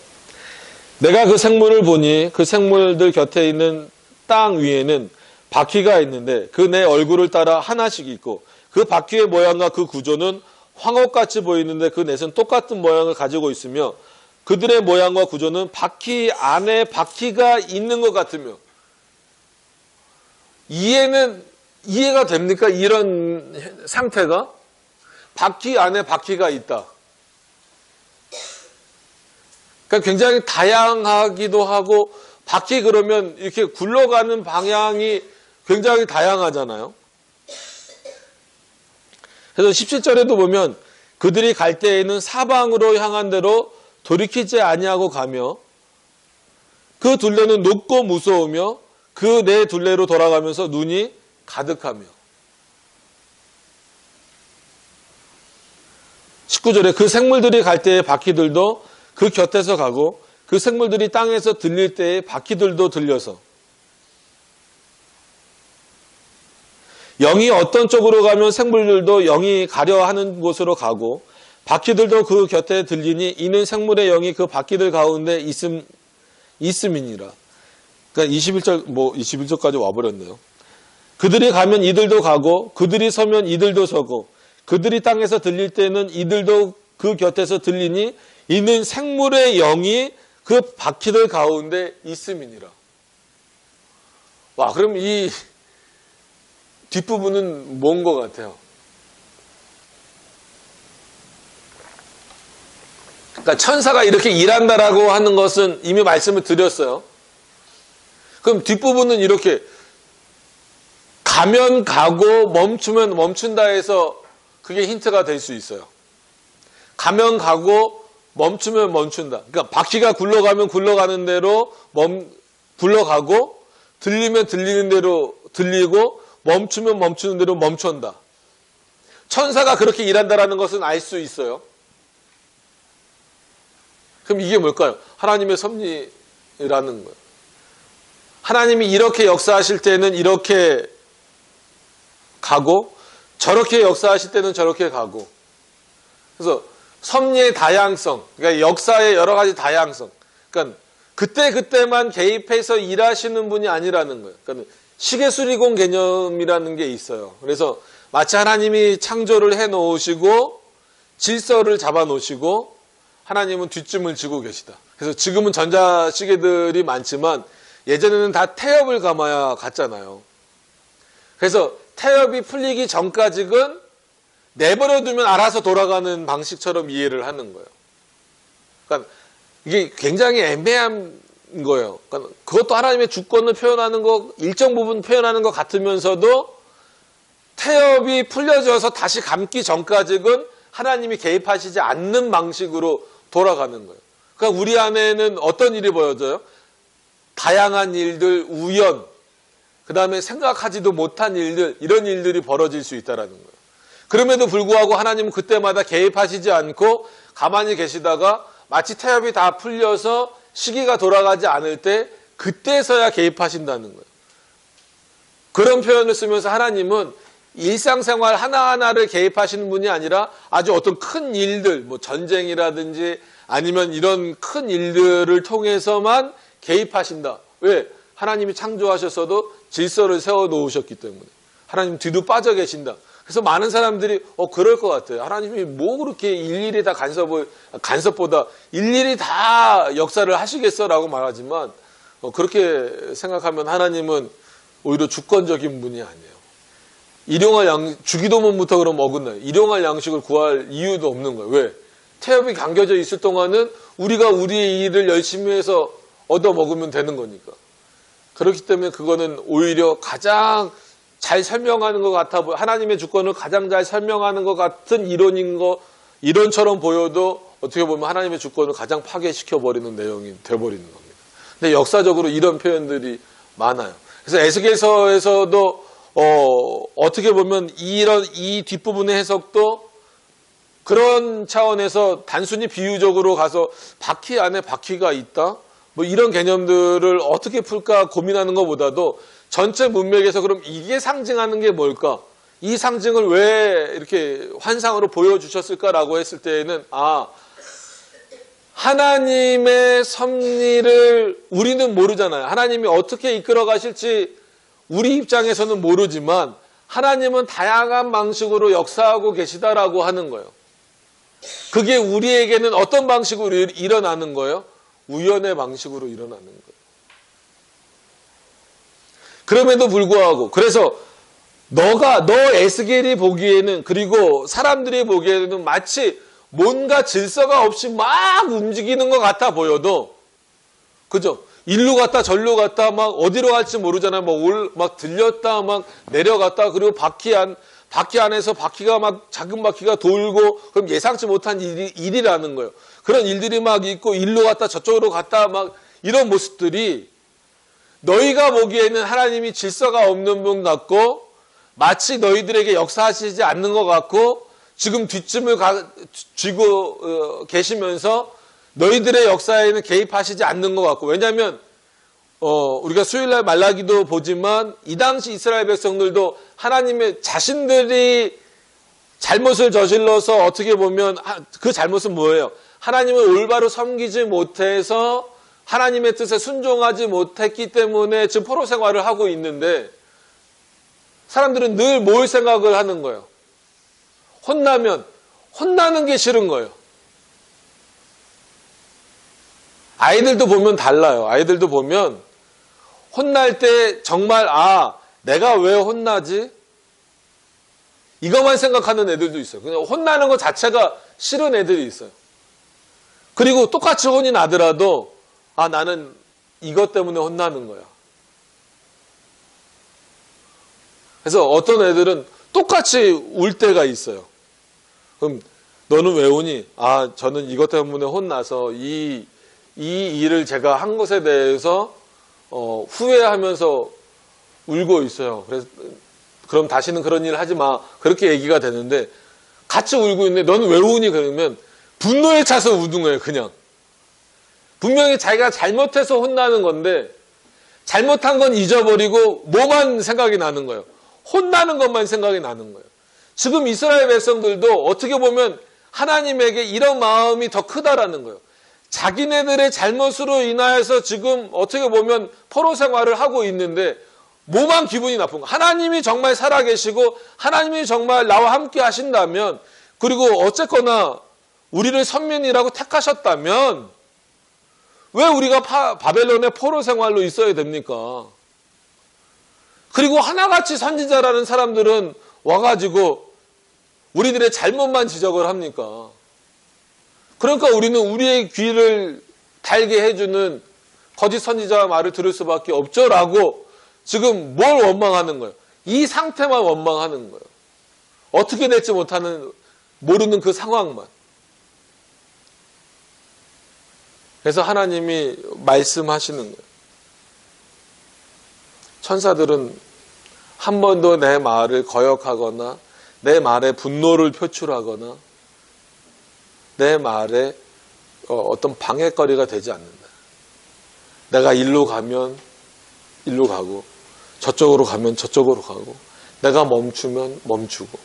내가 그 생물을 보니 그 생물들 곁에 있는 땅 위에는 바퀴가 있는데 그 내 얼굴을 따라 하나씩 있고, 그 바퀴의 모양과 그 구조는 황홀같이 보이는데 그 넷은 똑같은 모양을 가지고 있으며 그들의 모양과 구조는 바퀴 안에 바퀴가 있는 것 같으며. 이해가 됩니까? 이런 상태가? 바퀴 안에 바퀴가 있다. 그러니까 굉장히 다양하기도 하고, 바퀴 그러면 이렇게 굴러가는 방향이 굉장히 다양하잖아요. 그래서 17절에도 보면 그들이 갈 때에는 사방으로 향한 대로 돌이키지 아니하고 가며 그 둘레는 높고 무서우며 그 네 둘레로 돌아가면서 눈이 가득하며. 19절에 그 생물들이 갈 때에 바퀴들도 그 곁에서 가고 그 생물들이 땅에서 들릴 때에 바퀴들도 들려서 영이 어떤 쪽으로 가면 생물들도 영이 가려 하는 곳으로 가고 바퀴들도 그 곁에 들리니 이는 생물의 영이 그 바퀴들 가운데 있음이니라. 그러니까 21절까지 와버렸네요. 그들이 가면 이들도 가고 그들이 서면 이들도 서고 그들이 땅에서 들릴 때는 이들도 그 곁에서 들리니 이는 생물의 영이 그 바퀴들 가운데 있음이니라. 와, 그럼 이 뒷부분은 뭔 것 같아요? 그러니까 천사가 이렇게 일한다라고 하는 것은 이미 말씀을 드렸어요. 그럼 뒷부분은 이렇게 가면 가고 멈추면 멈춘다 해서 그게 힌트가 될 수 있어요. 가면 가고 멈추면 멈춘다. 그러니까 바퀴가 굴러가면 굴러가는 대로 굴러가고 들리면 들리는 대로 들리고 멈추면 멈추는 대로 멈춘다. 천사가 그렇게 일한다라는 것은 알 수 있어요. 그럼 이게 뭘까요? 하나님의 섭리라는 거예요. 하나님이 이렇게 역사하실 때는 이렇게 가고 저렇게 역사하실 때는 저렇게 가고, 그래서 섭리의 다양성, 그러니까 역사의 여러 가지 다양성, 그러니까 그때만 개입해서 일하시는 분이 아니라는 거예요. 그러니까 시계수리공 개념이라는 게 있어요. 그래서 마치 하나님이 창조를 해놓으시고 질서를 잡아놓으시고 하나님은 뒷짐을 지고 계시다. 그래서 지금은 전자시계들이 많지만 예전에는 다 태엽을 감아야 갔잖아요. 그래서 태엽이 풀리기 전까지는 내버려두면 알아서 돌아가는 방식처럼 이해를 하는 거예요. 그러니까 이게 굉장히 애매한 거예요. 그러니까 그것도 하나님의 주권을 표현하는 거, 일정 부분 표현하는 것 같으면서도 태엽이 풀려져서 다시 감기 전까지는 하나님이 개입하시지 않는 방식으로 돌아가는 거예요. 그러니까 우리 안에는 어떤 일이 보여져요? 다양한 일들, 우연, 그 다음에 생각하지도 못한 일들, 이런 일들이 벌어질 수 있다는 거예요. 그럼에도 불구하고 하나님은 그때마다 개입하시지 않고 가만히 계시다가 마치 태엽이 다 풀려서 시기가 돌아가지 않을 때 그때서야 개입하신다는 거예요. 그런 표현을 쓰면서 하나님은 일상생활 하나하나를 개입하시는 분이 아니라 아주 어떤 큰 일들, 뭐 전쟁이라든지 아니면 이런 큰 일들을 통해서만 개입하신다. 왜? 하나님이 창조하셨어도 질서를 세워놓으셨기 때문에. 하나님 뒤로 빠져 계신다. 그래서 많은 사람들이 그럴 것 같아요. 하나님이 뭐 그렇게 일일이 다 간섭보다 일일이 다 역사를 하시겠어라고 말하지만 그렇게 생각하면 하나님은 오히려 주권적인 분이 아니에요. 일용할 주기도문부터 그럼 어긋나요. 일용할 양식을 구할 이유도 없는 거예요. 왜? 태엽이 감겨져 있을 동안은 우리가 우리의 일을 열심히 해서 얻어 먹으면 되는 거니까. 그렇기 때문에 그거는 오히려 가장 잘 설명하는 것 같아 보여. 하나님의 주권을 가장 잘 설명하는 것 같은 이론처럼 보여도 어떻게 보면 하나님의 주권을 가장 파괴시켜버리는 내용이 되어버리는 겁니다. 근데 역사적으로 이런 표현들이 많아요. 그래서 에스겔서에서도 어떻게 보면 이 뒷부분의 해석도 그런 차원에서 단순히 비유적으로 가서 바퀴 안에 바퀴가 있다? 뭐 이런 개념들을 어떻게 풀까 고민하는 것보다도 전체 문맥에서 그럼 이게 상징하는 게 뭘까? 이 상징을 왜 이렇게 환상으로 보여주셨을까라고 했을 때에는 하나님의 섭리를 우리는 모르잖아요. 하나님이 어떻게 이끌어 가실지 우리 입장에서는 모르지만 하나님은 다양한 방식으로 역사하고 계시다라고 하는 거예요. 그게 우리에게는 어떤 방식으로 일어나는 거예요? 우연의 방식으로 일어나는 거예요. 그럼에도 불구하고 그래서 너 에스겔이 보기에는 그리고 사람들이 보기에는 마치 뭔가 질서가 없이 막 움직이는 것 같아 보여도 그죠? 일로 갔다 절로 갔다 막 어디로 갈지 모르잖아요. 막 들렸다 막 내려갔다 그리고 바퀴 안에서 바퀴가 막 작은 바퀴가 돌고 그럼 예상치 못한 일이라는 거예요. 그런 일들이 막 있고 일로 갔다 저쪽으로 갔다 막 이런 모습들이 너희가 보기에는 하나님이 질서가 없는 분 같고 마치 너희들에게 역사하시지 않는 것 같고 지금 뒷짐을 쥐고 계시면서 너희들의 역사에는 개입하시지 않는 것 같고 왜냐하면 우리가 수요일날 말라기도 보지만 이 당시 이스라엘 백성들도 하나님의 자신들이 잘못을 저질러서 어떻게 보면 그 잘못은 뭐예요? 하나님을 올바로 섬기지 못해서 하나님의 뜻에 순종하지 못했기 때문에 지금 포로 생활을 하고 있는데 사람들은 늘 뭘 생각을 하는 거예요? 혼나면 혼나는 게 싫은 거예요. 아이들도 보면 달라요. 아이들도 보면 혼날 때 정말 내가 왜 혼나지? 이것만 생각하는 애들도 있어요. 그냥 혼나는 것 자체가 싫은 애들이 있어요. 그리고 똑같이 혼이 나더라도 나는 이것 때문에 혼나는 거야. 그래서 어떤 애들은 똑같이 울 때가 있어요. 그럼 너는 왜 우니? 저는 이것 때문에 혼나서 이 일을 제가 한 것에 대해서 후회하면서 울고 있어요. 그래서 그럼 다시는 그런 일 하지 마. 그렇게 얘기가 되는데 같이 울고 있는데 너는 왜 우니? 그러면 분노에 차서 우는 거예요. 그냥. 분명히 자기가 잘못해서 혼나는 건데 잘못한 건 잊어버리고 뭐만 생각이 나는 거예요. 혼나는 것만 생각이 나는 거예요. 지금 이스라엘 백성들도 어떻게 보면 하나님에게 이런 마음이 더 크다라는 거예요. 자기네들의 잘못으로 인하여서 지금 어떻게 보면 포로 생활을 하고 있는데 뭐만 기분이 나쁜 거예요. 하나님이 정말 살아계시고 하나님이 정말 나와 함께 하신다면, 그리고 어쨌거나 우리를 선민이라고 택하셨다면 왜 우리가 바벨론의 포로 생활로 있어야 됩니까? 그리고 하나같이 선지자라는 사람들은 와가지고 우리들의 잘못만 지적을 합니까? 그러니까 우리는 우리의 귀를 달게 해주는 거짓 선지자의 말을 들을 수밖에 없죠라고 지금 뭘 원망하는 거예요? 이 상태만 원망하는 거예요. 어떻게 될지 모르는 그 상황만. 그래서 하나님이 말씀하시는 거예요. 천사들은 한 번도 내 말을 거역하거나 내 말에 분노를 표출하거나 내 말에 어떤 방해거리가 되지 않는다. 내가 일로 가면 일로 가고 저쪽으로 가면 저쪽으로 가고 내가 멈추면 멈추고,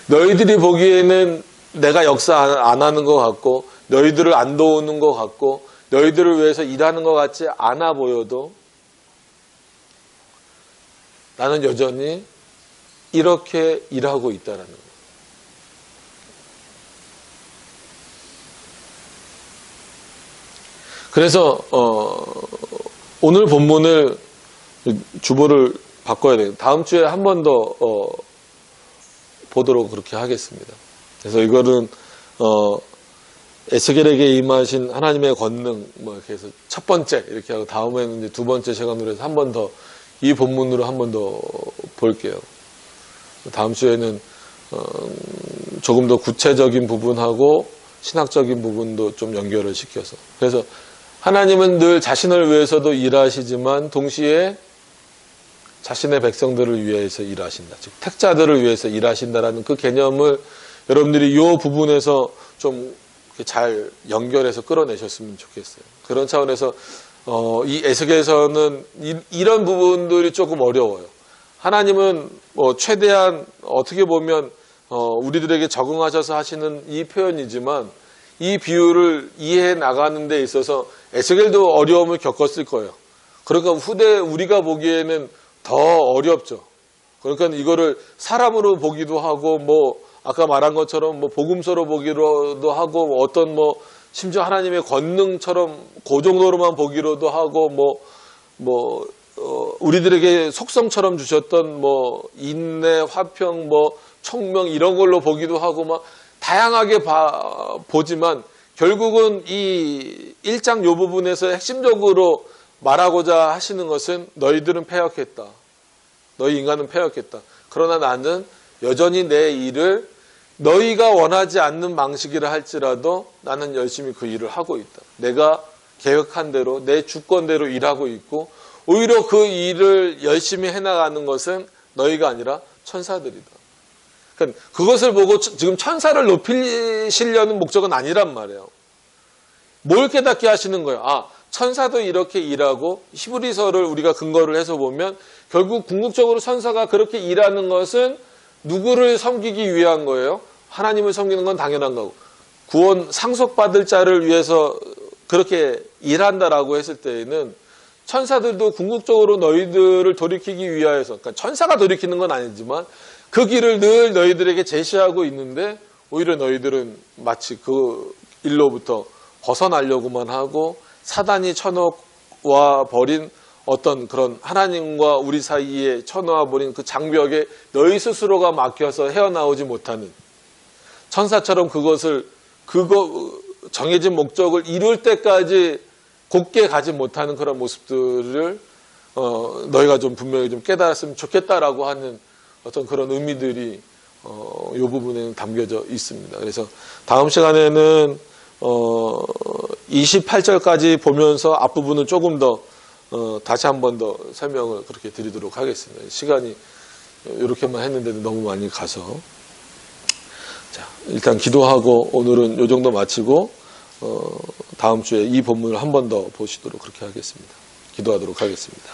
너희들이 보기에는 내가 역사 안 하는 것 같고 너희들을 안 도우는 것 같고 너희들을 위해서 일하는 것 같지 않아 보여도 나는 여전히 이렇게 일하고 있다라는 거예요. 그래서 오늘 본문을 주보를 바꿔야 돼요. 다음 주에 한 번 더 보도록 그렇게 하겠습니다. 그래서 이거는 에스겔에게 임하신 하나님의 권능 이렇게 해서 첫 번째 이렇게 하고 다음에는 이제 두 번째 시간으로 해서 한 번 더 이 본문으로 한 번 더 볼게요. 다음 주에는 조금 더 구체적인 부분하고 신학적인 부분도 좀 연결을 시켜서, 그래서 하나님은 늘 자신을 위해서도 일하시지만 동시에 자신의 백성들을 위해서 일하신다. 즉 택자들을 위해서 일하신다라는 그 개념을 여러분들이 이 부분에서 좀 잘 연결해서 끌어내셨으면 좋겠어요. 그런 차원에서 이 에스겔서는 이런 부분들이 조금 어려워요. 하나님은 최대한 어떻게 보면 우리들에게 적응하셔서 하시는 이 표현이지만 이 비유를 이해해 나가는 데 있어서 에스겔도 어려움을 겪었을 거예요. 그러니까 후대 우리가 보기에는 더 어렵죠. 그러니까 이거를 사람으로 보기도 하고 아까 말한 것처럼 복음서로 보기로도 하고 어떤 심지어 하나님의 권능처럼 그 정도로만 보기로도 하고 우리들에게 속성처럼 주셨던 인내, 화평, 총명 이런 걸로 보기도 하고 다양하게 보지만 결국은 이 1장 요 부분에서 핵심적으로 말하고자 하시는 것은 너희들은 패역했다. 너희 인간은 패역했다. 그러나 나는 여전히 내 일을 너희가 원하지 않는 방식이라 할지라도 나는 열심히 그 일을 하고 있다. 내가 계획한 대로 내 주권대로 일하고 있고 오히려 그 일을 열심히 해나가는 것은 너희가 아니라 천사들이다. 그러니까 그것을 보고 지금 천사를 높이시려는 목적은 아니란 말이에요. 뭘 깨닫게 하시는 거예요? 천사도 이렇게 일하고, 히브리서를 우리가 근거를 해서 보면 결국 궁극적으로 천사가 그렇게 일하는 것은 누구를 섬기기 위한 거예요? 하나님을 섬기는 건 당연한 거고, 구원 상속받을 자를 위해서 그렇게 일한다라고 했을 때에는 천사들도 궁극적으로 너희들을 돌이키기 위하여서, 그러니까 천사가 돌이키는 건 아니지만 그 길을 늘 너희들에게 제시하고 있는데 오히려 너희들은 마치 그 일로부터 벗어나려고만 하고 사단이 쳐놓아 버린 어떤 그런 하나님과 우리 사이에 쳐놓아 버린 그 장벽에 너희 스스로가 막혀서 헤어나오지 못하는, 천사처럼 정해진 목적을 이룰 때까지 곧게 가지 못하는 그런 모습들을 너희가 좀 분명히 좀 깨달았으면 좋겠다라고 하는 어떤 그런 의미들이 이 부분에는 담겨져 있습니다. 그래서 다음 시간에는 28절까지 보면서 앞부분은 조금 더 다시 한 번 더 설명을 그렇게 드리도록 하겠습니다. 시간이 이렇게만 했는데도 너무 많이 가서. 자, 일단 기도하고 오늘은 이 정도 마치고 다음 주에 이 본문을 한 번 더 보시도록 그렇게 하겠습니다. 기도하도록 하겠습니다.